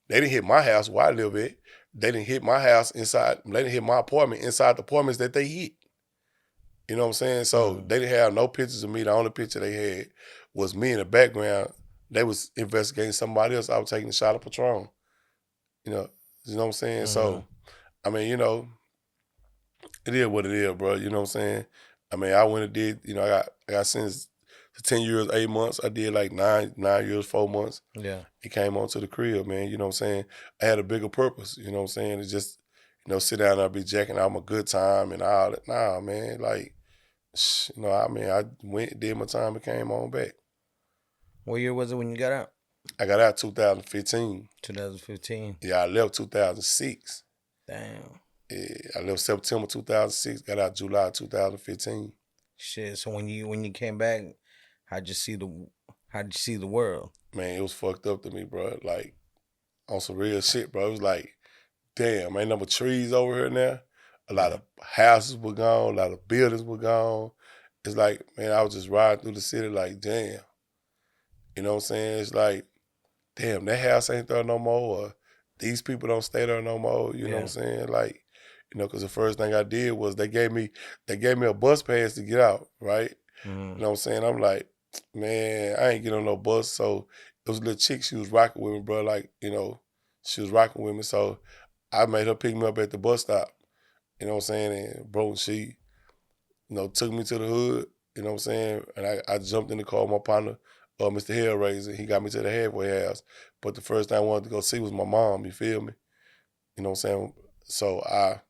They didn't hit my house where I live at. They didn't hit my house inside. They didn't hit my apartment inside the apartments that they hit. You know what I'm saying? So they didn't have no pictures of me. The only picture they had was me in the background. They was investigating somebody else. I was taking a shot of Patron. You know what I'm saying? So, I mean, you know, it is what it is, bro. You know what I'm saying? I mean, I went and did, you know, I got sentenced to 10 years, 8 months. I did like 9 years, 4 months. Yeah. It came on to the crib, man. You know what I'm saying? I had a bigger purpose. You know what I'm saying? It's just, you know, sit down and I'll be jacking out my good time and all that. Nah, man. Like, you know, I mean, I went, did my time and came on back. What year was it when you got out? I got out 2015. 2015. Yeah, I left 2006. Damn. Yeah, I left September 2006, got out July 2015. Shit. So when you came back, how'd you see the world? Man, it was fucked up to me, bro. Like, on some real shit, bro. It was like, damn, ain't no more trees over here now. A lot of houses were gone, a lot of buildings were gone. It's like, man, I was just riding through the city like, damn. You know what I'm saying? It's like, damn, that house ain't there no more, or these people don't stay there no more. You know what I'm saying? Like, you know, because the first thing I did was they gave me a bus pass to get out, right? You know what I'm saying? I'm like, man, I ain't get on no bus. So it was a little chick, she was rocking with me, bro. Like, you know, she was rocking with me. So I made her pick me up at the bus stop. You know what I'm saying? And bro, she, you know, took me to the hood, you know what I'm saying? And I jumped in the car with my partner, Mr. Hellraiser. He got me to the halfway house. But the first thing I wanted to go see was my mom, you feel me? You know what I'm saying? So I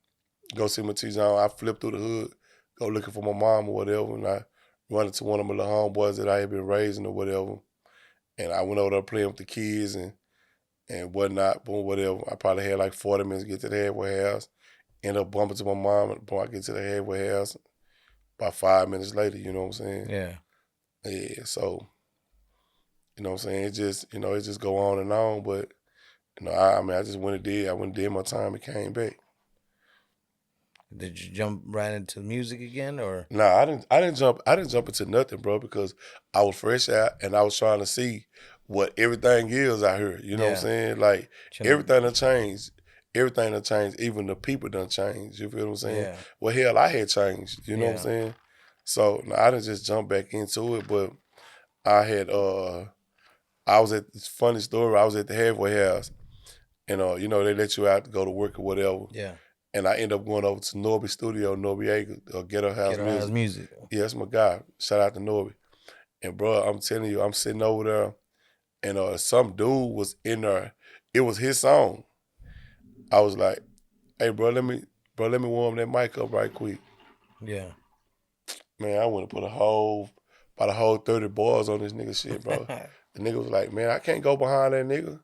go see my T-John. I flip through the hood, go looking for my mom or whatever, and I run into one of my little homeboys that I had been raising or whatever. And I went over there playing with the kids and whatnot, boom, whatever. I probably had like 40 minutes to get to the halfway house. End up bumping to my mom, and boom, I get to the halfway house about 5 minutes later, you know what I'm saying? Yeah. Yeah, so, you know what I'm saying? It just go on and on, but, you know, I mean, I went and did my time and came back. Did you jump right into music again, or? Nah, I didn't jump into nothing, bro, because I was fresh out and I was trying to see what everything is out here. You know what I'm saying? Like, everything done changed. Everything done changed. Even the people done changed. You feel what I'm saying? Yeah. Well, hell, I had changed. You know what I'm saying? So, no, I didn't just jump back into it, but I had, I was at this funny story. I was at the halfway house, and you know, they let you out to go to work or whatever. Yeah. And I end up going over to Norby Studio, Noriega, Ghetto House Music. Yeah, that's my guy. Shout out to Norby. And bro, I'm telling you, I'm sitting over there, and some dude was in there. It was his song. I was like, "Hey, bro, let me warm that mic up right quick." Yeah. Man, I went and put about a whole 30 bars on this nigga shit, bro. The nigga was like, "Man, I can't go behind that nigga."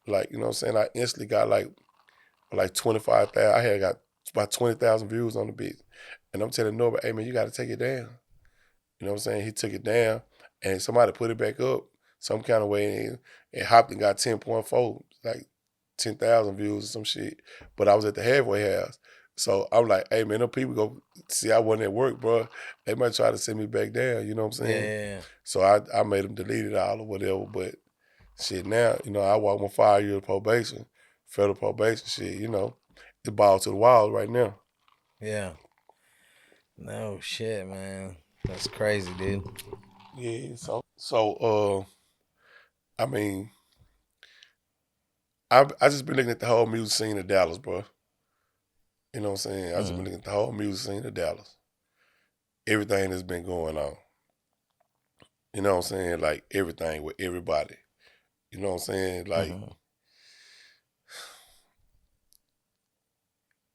Like, you know what I'm saying? I instantly got like 25,000. I had got about 20,000 views on the beat. And I'm telling Norbert, hey man, you gotta take it down. You know what I'm saying? He took it down and somebody put it back up some kind of way and it hopped and got 10.4, like 10,000 views or some shit. But I was at the halfway house. So I'm like, hey man, them people go see I wasn't at work, bro. They might try to send me back down, you know what I'm saying? Yeah. So I made them delete it all or whatever. But shit, now, you know, I walk my 5 years probation. Federal probation shit, you know, it's ball to the wall right now. Yeah. No shit, man. That's crazy, dude. Yeah, so I mean, I just been looking at the whole music scene of Dallas, bro. You know what I'm saying? I just been looking at the whole music scene of Dallas. Everything that's been going on. You know what I'm saying? Like everything with everybody. You know what I'm saying? Like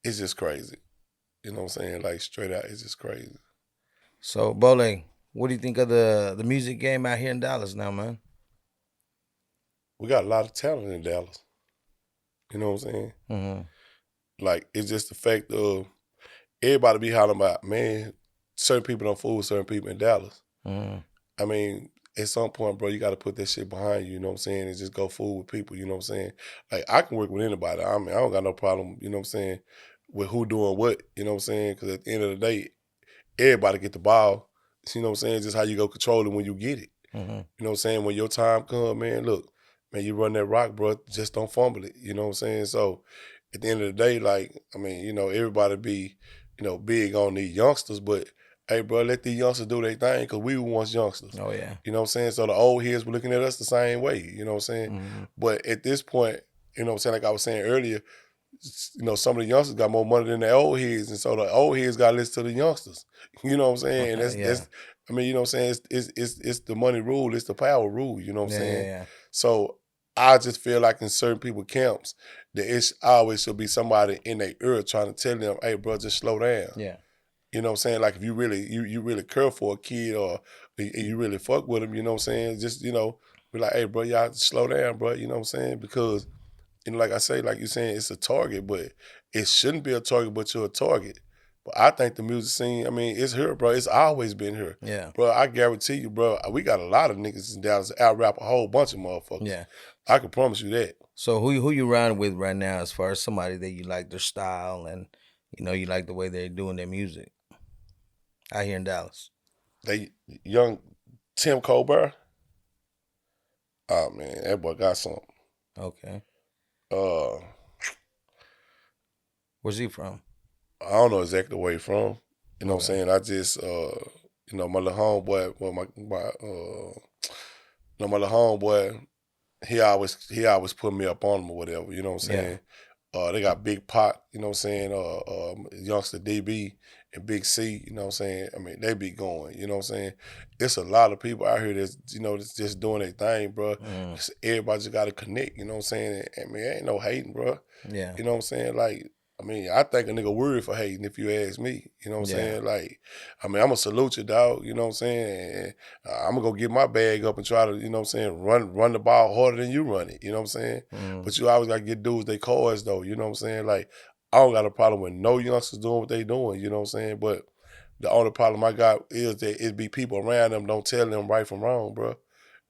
it's just crazy. You know what I'm saying? Like straight out, it's just crazy. So, Bole, what do you think of the music game out here in Dallas now, man? We got a lot of talent in Dallas. You know what I'm saying? Mm-hmm. Like it's just the fact of everybody be hollering about, man, certain people don't fool with certain people in Dallas. Mm-hmm. I mean, at some point, bro, you got to put that shit behind you, you know what I'm saying, and just go fool with people, you know what I'm saying? Like, I can work with anybody. I mean, I don't got no problem, you know what I'm saying, with who doing what, you know what I'm saying? Because at the end of the day, everybody get the ball. You know what I'm saying? Just how you go control it when you get it. Mm-hmm. You know what I'm saying? When your time come, man, look, man, you run that rock, bro, just don't fumble it. You know what I'm saying? So at the end of the day, like, I mean, you know, everybody be, you know, big on these youngsters, but hey, bro, let these youngsters do their thing because we were once youngsters. Oh, yeah. You know what I'm saying? So the old heads were looking at us the same way, you know what I'm saying? Mm-hmm. But at this point, you know what I'm saying, like I was saying earlier, you know, some of the youngsters got more money than the old heads, and so the old heads got to listen to the youngsters. You know what I'm saying? And that's I mean, you know what I'm saying? It's the money rule, it's the power rule, you know what I'm saying? Yeah. So I just feel like in certain people camps, that it's always should be somebody in their ear trying to tell them, hey, bro, just slow down. Yeah. You know what I'm saying? Like if you really you really care for a kid or you really fuck with him, you know what I'm saying? Just, you know, be like, hey, bro, y'all slow down, bro. You know what I'm saying? Because, you know, like I say, like you're saying, it's a target, but it shouldn't be a target, but you're a target. But I think the music scene, I mean, it's here, bro. It's always been here. Yeah. Bro, I guarantee you, bro, we got a lot of niggas in Dallas that out-rap a whole bunch of motherfuckers. Yeah. I can promise you that. So who you riding with right now as far as somebody that you like their style and, you know, you like the way they're doing their music out here in Dallas? They young Tim Colbert. Oh, man, that boy got something. Okay. Where's he from? I don't know exactly where he from. You know what I'm Okay. saying? I just you know, my little homeboy, well, my you know, my little homeboy, he always put me up on him or whatever, you know what I'm saying? They got Big Pot, you know what I'm saying, youngster DB and Big C, you know what I'm saying? I mean, they be going, you know what I'm saying? It's a lot of people out here that's, you know, that's just doing their thing, bro. Everybody just got to connect, you know what I'm saying? I mean, ain't no hating, bro. Yeah. You know what I'm saying? Like, I mean, I think a nigga worried for hating if you ask me. You know what I'm saying? Like, I mean, I'm going to salute you, dog. You know what I'm saying? And I'm going to go get my bag up and try to, you know what I'm saying, run the ball harder than you run it. You know what I'm saying? But you always got to get dudes they cars, though. You know what I'm saying? Like, I don't got a problem with no youngsters doing what they doing. You know what I'm saying? But the only problem I got is that it be people around them don't tell them right from wrong, bro.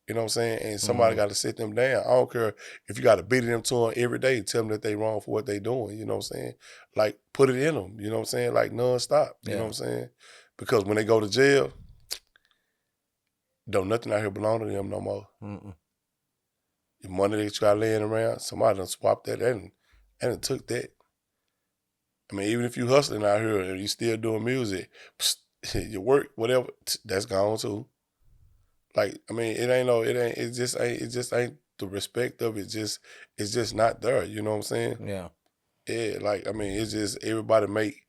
You know what I'm saying? And somebody got to sit them down. I don't care if you got to beat them to them every day, tell them that they wrong for what they doing. You know what I'm saying? Like, put it in them. You know what I'm saying? Like, nonstop. You know what I'm saying? Because when they go to jail, don't nothing out here belong to them no more. The money that you got laying around, somebody done swapped that and it took that. I mean, even if you hustling out here and you still doing music, your work, whatever, that's gone too. Like, I mean, it just ain't the respect of it. It's just not there. You know what I'm saying? Yeah. Yeah, like, I mean, it's just everybody make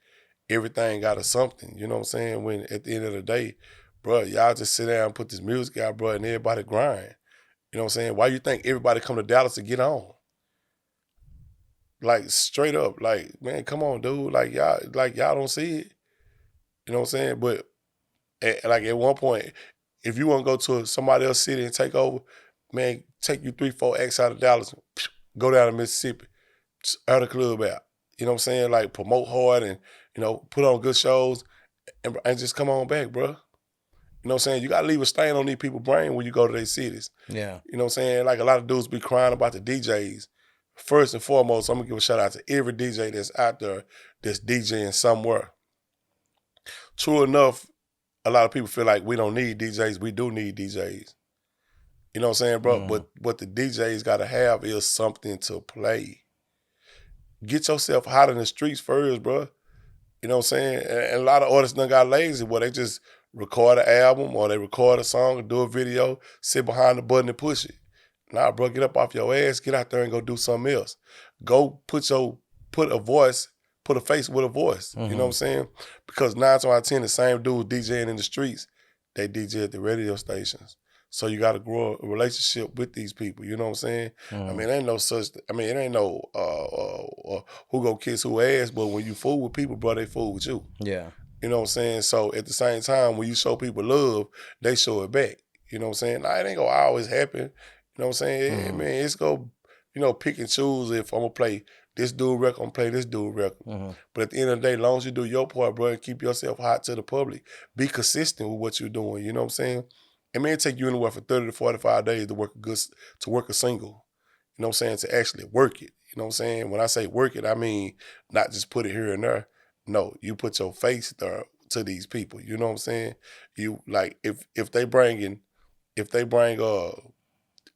everything out of something. You know what I'm saying? When at the end of the day, bro, y'all just sit down and put this music out, bro, and everybody grind. You know what I'm saying? Why you think everybody come to Dallas to get on? Like, straight up, like, man, come on, dude. Like y'all don't see it. You know what I'm saying? But at one point, if you want to go to somebody else's city and take over, man, take you 3-4 acts out of Dallas, go down to Mississippi, air the club out. You know what I'm saying? Like, promote hard and, you know, put on good shows and just come on back, bro. You know what I'm saying? You got to leave a stain on these people's brain when you go to their cities. Yeah. You know what I'm saying? Like, a lot of dudes be crying about the DJs. First and foremost, I'm going to give a shout out to every DJ that's out there that's DJing somewhere. True enough, a lot of people feel like we don't need DJs. We do need DJs. You know what I'm saying, bro? But what the DJs got to have is something to play. Get yourself hot in the streets first, bro. You know what I'm saying? And a lot of artists done got lazy where they just record an album or they record a song and do a video, sit behind the button and push it. Nah, bro, get up off your ass, get out there and go do something else. Go put a face with a voice. You know what I'm saying? Because 9 times out of 10, the same dudes DJing in the streets, they DJ at the radio stations. So you got to grow a relationship with these people. You know what I'm saying? I mean, it ain't no such. I mean, it ain't no who go kiss who ass. But when you fool with people, bro, they fool with you. Yeah. You know what I'm saying? So at the same time, when you show people love, they show it back. You know what I'm saying? Nah, it ain't gonna always happen. You know what I'm saying? I mean, it's gonna, pick and choose if I'm gonna play this dude record, I'm gonna play this dude record. But at the end of the day, as long as you do your part, bro, and keep yourself hot to the public, be consistent with what you're doing. You know what I'm saying? It may take you anywhere for 30 to 45 days to work a single. You know what I'm saying? To actually work it. You know what I'm saying? When I say work it, I mean not just put it here and there. No, you put your face there to these people. You know what I'm saying? You like if they bring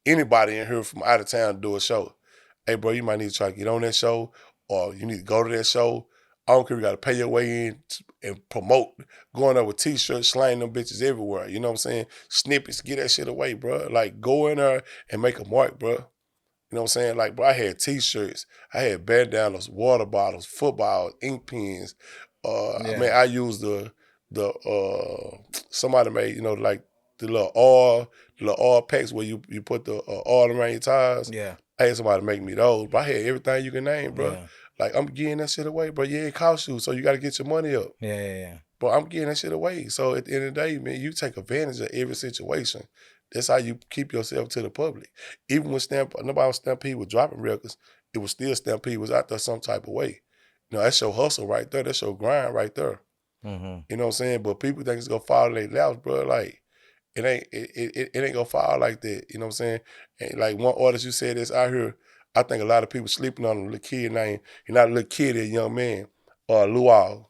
anybody in here from out of town to do a show, hey bro, you might need to try to get on that show, or you need to go to that show. I don't care if you got to pay your way in and promote, going up with t-shirts, slaying them bitches everywhere. You know what I'm saying? Snippets, get that shit away, bro. Like, go in there and make a mark, bro. You know what I'm saying? Like, bro, I had t-shirts, I had bandanas, water bottles, footballs, ink pens. I mean, I used the somebody made, like the little oil packs where you put the oil around your tires. Yeah. I had somebody make me those, but I had everything you can name, bro. Yeah. Like, I'm getting that shit away, bro. Yeah, it costs you, so you got to get your money up. Yeah. But I'm getting that shit away. So at the end of the day, man, you take advantage of every situation. That's how you keep yourself to the public. Even when nobody was Stampede was dropping records, it was still Stampede was out there some type of way. That's your hustle right there. That's your grind right there. You know what I'm saying? But people think it's gonna fall in their laps, bro. Like, it ain't gonna fall like that. You know what I'm saying? And like one artist you said that's out here, I think a lot of people sleeping on a little kid name. He's not a little kid, a young man. Luau.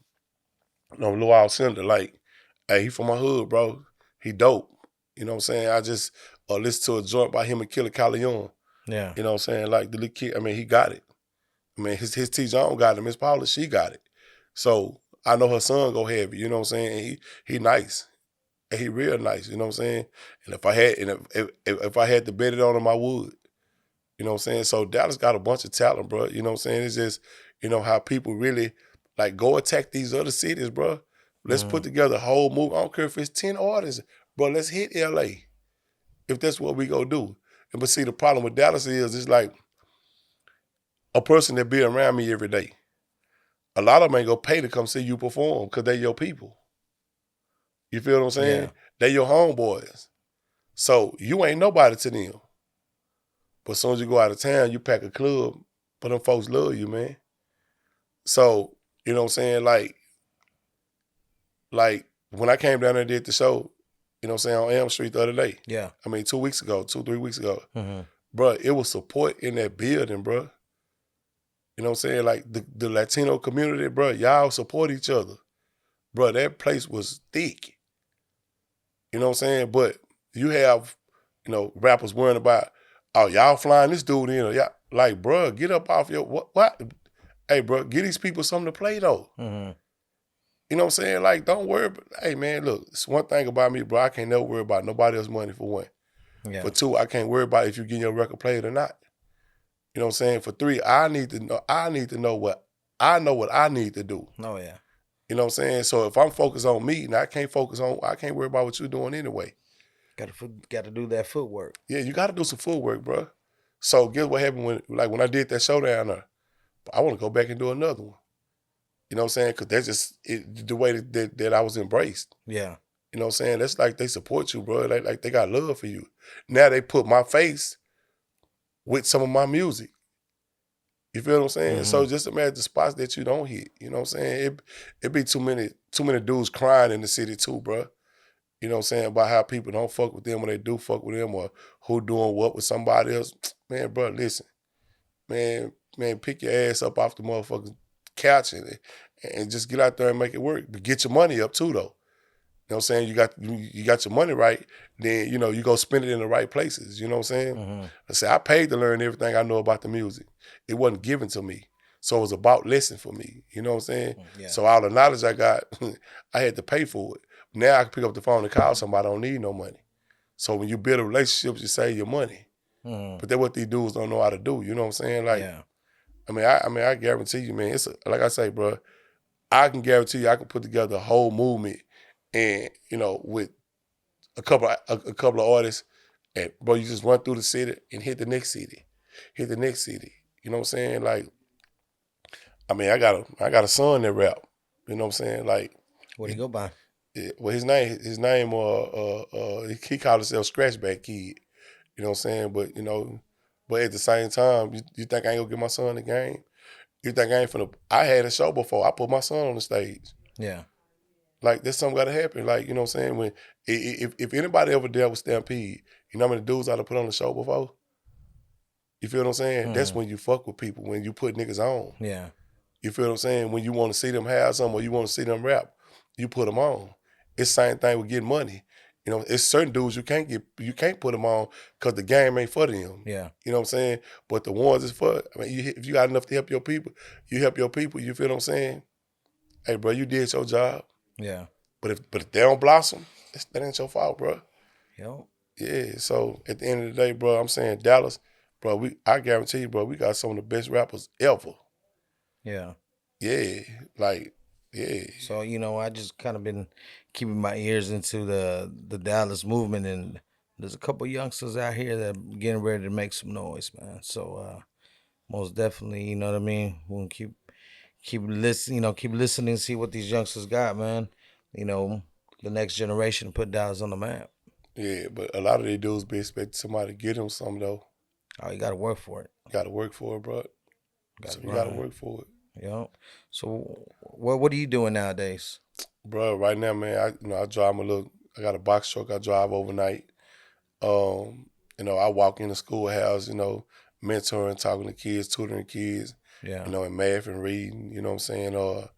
Luau Cinder. Like, hey, he from my hood, bro. He dope. You know what I'm saying? I just listened to a joint by him and Killer Calleon. Yeah. You know what I'm saying? Like, the little kid, I mean, he got it. I mean, his T. John got it. Miss Paula, she got it. So I know her son go heavy. You know what I'm saying? And he nice. And he real nice. You know what I'm saying? And if I had to bet it on him, I would. You know what I'm saying? So Dallas got a bunch of talent, bro. You know what I'm saying? It's just, how people really, like, go attack these other cities, bro. Let's put together a whole movie. I don't care if it's 10 artists. Bro, let's hit L.A. if that's what we gonna do. But see, the problem with Dallas is it's like a person that be around me every day. A lot of them ain't gonna pay to come see you perform because they your people. You feel what I'm saying? Yeah. They your homeboys. So you ain't nobody to them. But as soon as you go out of town, you pack a club, but them folks love you, man. So, you know what I'm saying? Like when I came down there and did the show, you know what I'm saying, on Elms Street the other day. Yeah. I mean, 3 weeks ago. Bro, it was support in that building, bro. You know what I'm saying? Like the Latino community, bro, y'all support each other. Bro, that place was thick. You know what I'm saying? But you have, rappers worrying about, oh, y'all flying this dude in. Yeah, like, bro, get up off your, what? Hey, bro, give these people something to play, though. You know what I'm saying? Like, don't worry. Hey, man, look, it's one thing about me, bro. I can't never worry about nobody else's money, for one. Yeah. For two, I can't worry about if you getting your record played or not. You know what I'm saying? For three, I need to know what I need to do. Oh, yeah. You know what I'm saying? So if I'm focused on me, I can't worry about what you're doing anyway. Got to do that footwork. Yeah, you got to do some footwork, bro. So guess what happened when I did that show down there? I want to go back and do another one. You know what I'm saying? Because that's just the way that I was embraced. Yeah. You know what I'm saying? That's like they support you, bro. Like they got love for you. Now they put my face with some of my music. You feel what I'm saying? So just imagine the spots that you don't hit. You know what I'm saying? It be too many dudes crying in the city too, bro. You know what I'm saying? About how people don't fuck with them when they do fuck with them, or who doing what with somebody else. Man, bro, listen. Man, pick your ass up off the motherfucking couch and just get out there and make it work. But get your money up too, though. You know what I'm saying? You got your money right, then, you go spend it in the right places. You know what I'm saying? I paid to learn everything I know about the music. It wasn't given to me. So it was about lesson for me. You know what I'm saying? Yeah. So all the knowledge I got, I had to pay for it. Now I can pick up the phone and call somebody. I don't need no money. So when you build a relationship, you save your money. But that's what these dudes don't know how to do. You know what I'm saying? Like, yeah. I guarantee you, man, it's like I say, bro, I can guarantee you I can put together a whole movement and, with a couple of artists And bro, you just run through the city and hit the next city. Hit the next city. You know what I'm saying? Like, I mean, I got a son that rap. You know what I'm saying? Like, What do you go by? well, his name, he called himself Scratchback Kid. You know what I'm saying? But but at the same time, you think I ain't gonna get my son the game? You think I ain't finna? I had a show before. I put my son on the stage. Yeah. Like, there's something gotta happen. Like, you know what I'm saying? When if anybody ever dealt with Stampede, you know how many dudes I done put on the show before? You feel what I'm saying? That's when you fuck with people, when you put niggas on. Yeah. You feel what I'm saying? When you want to see them have something or you want to see them rap, you put them on. It's the same thing with getting money. You know, it's certain dudes you can't put them on because the game ain't for them. Yeah. You know what I'm saying? But the ones it's for, I mean, if you got enough to help your people, you help your people. You feel what I'm saying? Hey, bro, you did your job. Yeah. But if they don't blossom, that ain't your fault, bro. Yo. Yeah. So at the end of the day, bro, I'm saying Dallas, bro. I guarantee you, bro, we got some of the best rappers ever. Yeah. Yeah, like, yeah. So, I just kind of been keeping my ears into the Dallas movement, and there's a couple youngsters out here that are getting ready to make some noise, man. So, most definitely, you know what I mean? We'll keep listening, keep listening, see what these youngsters got, man. The next generation put Dallas on the map. Yeah, but a lot of these dudes be expecting somebody to get them something, though. Oh, you got to work for it. Got to work for it, bro. So you got to work for it. Yeah. So what are you doing nowadays? Bro, right now, man, I drive I got a box truck I drive overnight. I walk in the schoolhouse, mentoring, talking to kids, tutoring kids, Yeah. in math and reading, you know what I'm saying?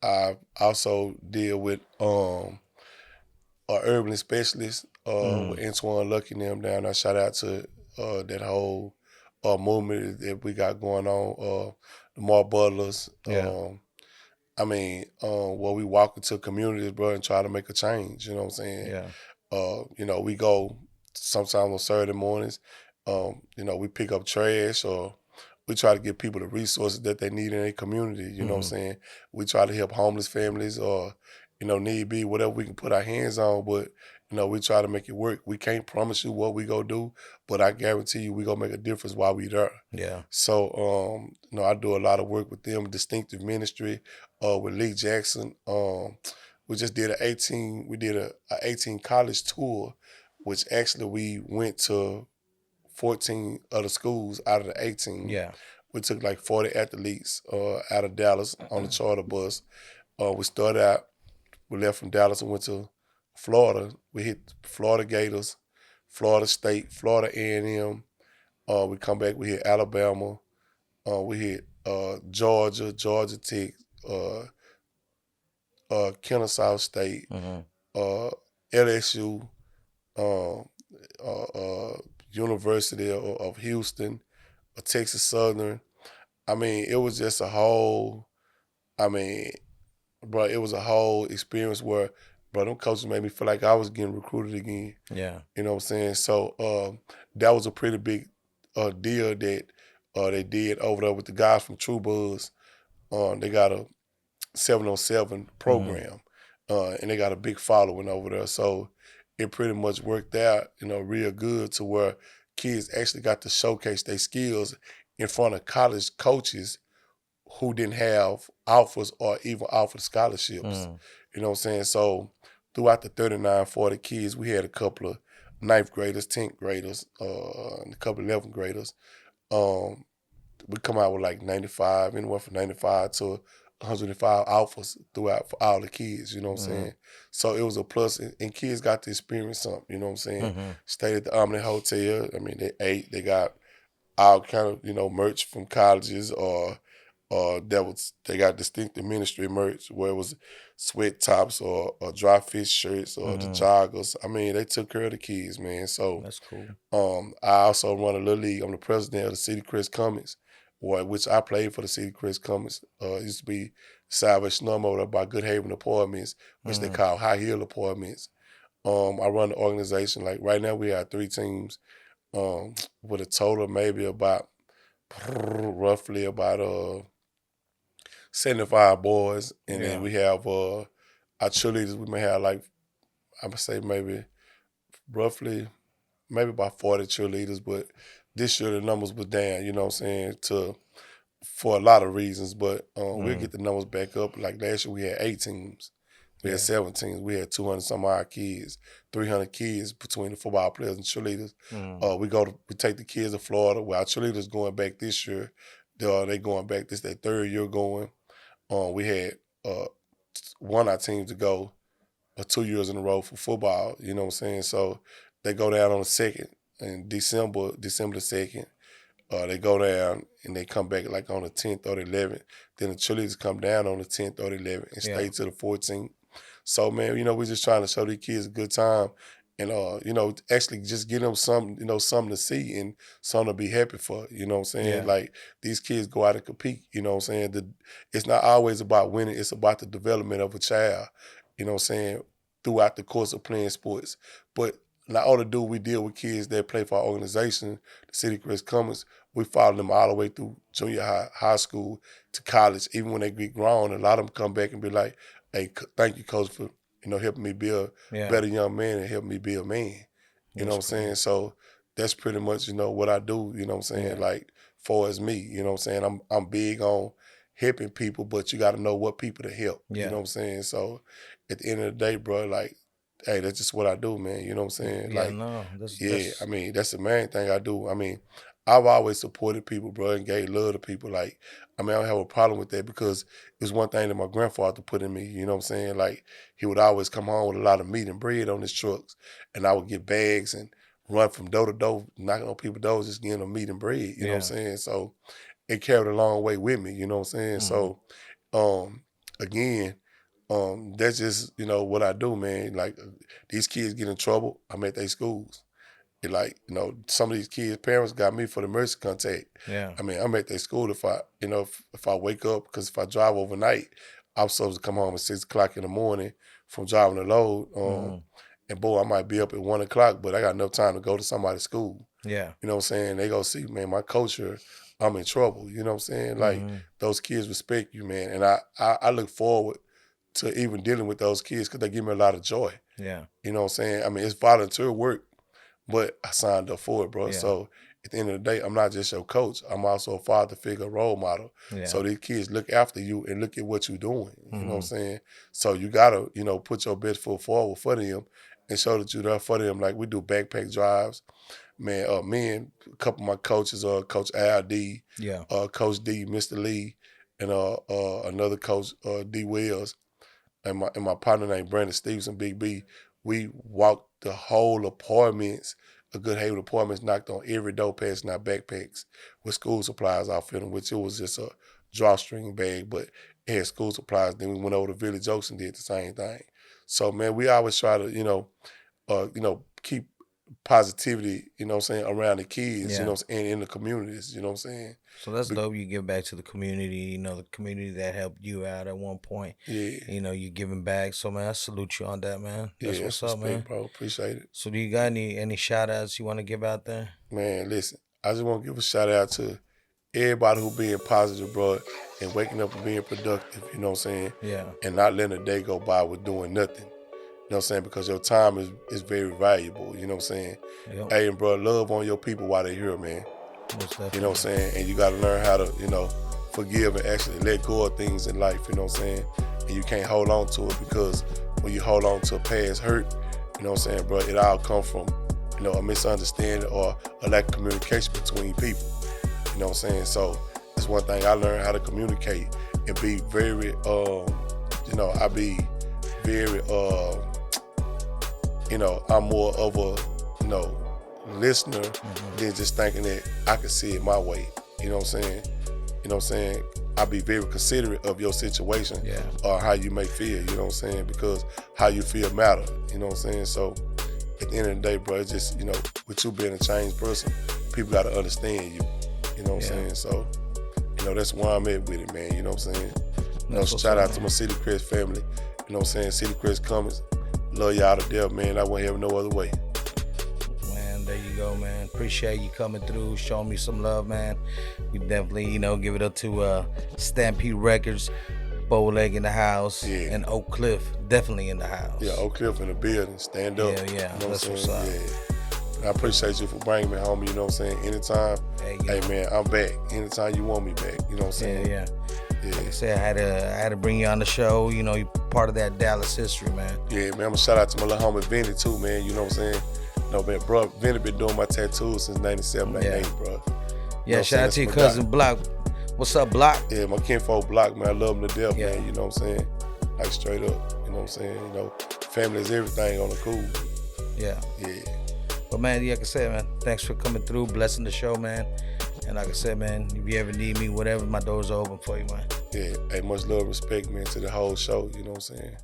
I also deal with an urban specialist with Antoine Lucky and them down. I shout out to that whole movement that we got going on, the More Butlers. Yeah. Where we walk into communities, bro, and try to make a change, you know what I'm saying? Yeah. We go sometimes on Saturday mornings, we pick up trash, or we try to give people the resources that they need in their community, you know what I'm saying? We try to help homeless families, or, need be, whatever we can put our hands on, but, we try to make it work. We can't promise you what we go do, but I guarantee you we gonna make a difference while we there. Yeah. So, I do a lot of work with them, Distinctive Ministry, with Lee Jackson. We just did a 18 college tour, which actually we went to 14 other schools out of the 18. Yeah. We took like 40 athletes out of Dallas on the charter bus. We started out, we left from Dallas and went to Florida. We hit Florida Gators, Florida State, Florida A&M. We come back, we hit Alabama. We hit Georgia Tech, Kennesaw State, LSU, University of Houston, Texas Southern. I mean, it was just it was a whole experience where, bro, them coaches made me feel like I was getting recruited again. Yeah. You know what I'm saying? So that was a pretty big deal that they did over there with the guys from True Buzz. They got a 707 program, and they got a big following over there. So it pretty much worked out, real good, to where kids actually got to showcase their skills in front of college coaches who didn't have offers or even offered scholarships. You know what I'm saying? So throughout the 39, 40 kids, we had a couple of 9th graders, 10th graders, and a couple of 11th graders. We come out with like 95, anywhere from 95 to 105 offers throughout for all the kids, you know what I'm saying? So it was a plus, and kids got to experience something, you know what I'm saying? Stayed at the Omni Hotel. I mean, they ate, they got all kind of, merch from colleges, or they got Distinctive Ministry merch, where it was sweat tops or dry fish shirts or the joggers. I mean, they took care of the kids, man. So That's cool. I also run a little league. I'm the president of the City Crest Comets, which I played for the City Crest Comets. It used to be Salvation Army over there by Good Haven Apartments, which they call High Hill Apartments. I run the organization. Like right now we have 3 teams with a total maybe about roughly about 75 boys, and then we have our cheerleaders. We may have like, I would say maybe roughly maybe about 40 cheerleaders, but this year the numbers were down, you know what I'm saying, for a lot of reasons. But we'll get the numbers back up. Like last year we had 8 teams. We had 7 teams. We had 200 some odd kids, 300 kids between the football players and cheerleaders. We take the kids to Florida. Well, our cheerleaders going back this year. They going back. This their 3rd year going. We had one of our teams to go 2 years in a row for football. You know what I'm saying? So they go down on the 2nd in December the 2nd. They go down and they come back like on the 10th or the 11th. Then the cheerleaders come down on the 10th or the 11th and stay to the 14th. So, man, you know, we're just trying to show these kids a good time and, you know, actually just give them something, you know, something to see and something to be happy for, you know what I'm saying? Yeah. Like, these kids go out and compete, you know what I'm saying? It's not always about winning. It's about the development of a child, you know what I'm saying, throughout the course of playing sports. But not only do we deal with kids that play for our organization, the City Crest Comets, we follow them all the way through junior high school to college. Even when they get grown, a lot of them come back and be like, hey, thank you, Coach, for, you know, helping me be a better young man and helping me be a man. You know what I'm saying? So that's pretty much, you know, what I do, you know what I'm saying, like, far as me, you know what I'm saying? I'm big on helping people, but you got to know what people to help, you know what I'm saying? So at the end of the day, bro, like, hey, that's just what I do, man, you know what I'm saying? Yeah, like, no, I mean, that's the main thing I do. I mean, I've always supported people, bro, and gave love to people. Like, I mean, I don't have a problem with that because it's one thing that my grandfather put in me, you know what I'm saying? Like, he would always come home with a lot of meat and bread on his trucks, and I would get bags and run from door to door, knocking on people's doors, just getting them meat and bread, you know what I'm saying? So it carried a long way with me, you know what I'm saying? So, again, that's just, you know, what I do, man. Like, these kids get in trouble, I'm at their schools. Like, you know, some of these kids' parents got me for the mercy contact. Yeah. I mean, I'm at their school if I, you know, if I wake up, because if I drive overnight, I'm supposed to come home at 6 o'clock in the morning from driving the load. And boy, I might be up at 1 o'clock, but I got enough time to go to somebody's school. Yeah. You know what I'm saying? They go see, man, my culture, I'm in trouble. You know what I'm saying? Like, those kids respect you, man. And I look forward to even dealing with those kids because they give me a lot of joy. Yeah. You know what I'm saying? I mean, it's volunteer work, but I signed up for it, bro. Yeah. So at the end of the day, I'm not just your coach. I'm also a father figure, role model. Yeah. So these kids look after you and look at what you're doing. You know what I'm saying? So you got to, you know, put your best foot forward for them and show that you're there for them. Like, we do backpack drives. Man, me and a couple of my coaches, Coach Al D, Coach D, Mr. Lee, and another coach, D. Wells, and my partner named Brandon Stevenson, Big B, we walked the whole apartments, a Good Haven apartments, knocked on every door passing our backpacks with school supplies out in them, which it was just a drawstring bag, but it had school supplies. Then we went over to Village Oaks and did the same thing. So, man, we always try to, you know, keep positivity, you know what I'm saying, around the kids, you know, and in the communities, you know what I'm saying? So that's dope. You give back to the community, you know, the community that helped you out at one point. Yeah. You know, you giving back. So, man, I salute you on that, man. That's what's up, man. Bro, appreciate it. So do you got any shout outs you want to give out there? Man, listen, I just want to give a shout out to everybody who being positive, bro, and waking up and being productive, you know what I'm saying? Yeah. And not letting a day go by with doing nothing. You know what I'm saying? Because your time is very valuable, you know what I'm saying? Yep. Hey, and bro, love on your people while they're here, man. Most definitely. You know what I'm saying? And you got to learn how to, you know, forgive and actually let go of things in life, you know what I'm saying? And you can't hold on to it because when you hold on to a past hurt, you know what I'm saying, bro, it all comes from, you know, a misunderstanding or a lack of communication between people. You know what I'm saying? So it's one thing I learned how to communicate and be very, you know, I be very, you know, I'm more of a, you know, listener than just thinking that I can see it my way. You know what I'm saying? You know what I'm saying? I be very considerate of your situation or how you may feel, you know what I'm saying? Because how you feel matter, you know what I'm saying? So at the end of the day, bro, it's just, you know, with you being a changed person, people got to understand you, you know what I'm saying? So, you know, that's where I'm at with it, man, you know what I'm saying? You know, shout out to my City Crest family, you know what I'm saying? City Crest Comets, love y'all to death, man. I wouldn't have no other way. Man, there you go, man. Appreciate you coming through, showing me some love, man. We definitely, you know, give it up to Stampede Records, Bowleg in the house, and Oak Cliff definitely in the house. Yeah, Oak Cliff in the building. Stand up. Yeah, you know that's what's up. Yeah. I appreciate you for bringing me home, you know what I'm saying? Anytime, hey man, I'm back. Anytime you want me back, you know what I'm saying? Yeah. Like I said, I had to bring you on the show. You know, you're part of that Dallas history, man. Yeah, man. I'm gonna shout out to my little homie Vinny too, man. You know what I'm saying? No, man, bro, Vinny been doing my tattoos since 97, 98, bro. Yeah, shout out to your cousin Block. What's up, Block? Yeah, my kinfolk Block, man. I love him to death, man. You know what I'm saying? Like straight up, you know what I'm saying? You know, family is everything on the cool. Yeah. But man, like I said, man, thanks for coming through, blessing the show, man. And like I said, man, if you ever need me, whatever, my doors are open for you, man. Yeah, hey, much love, respect, man, to the whole show, you know what I'm saying?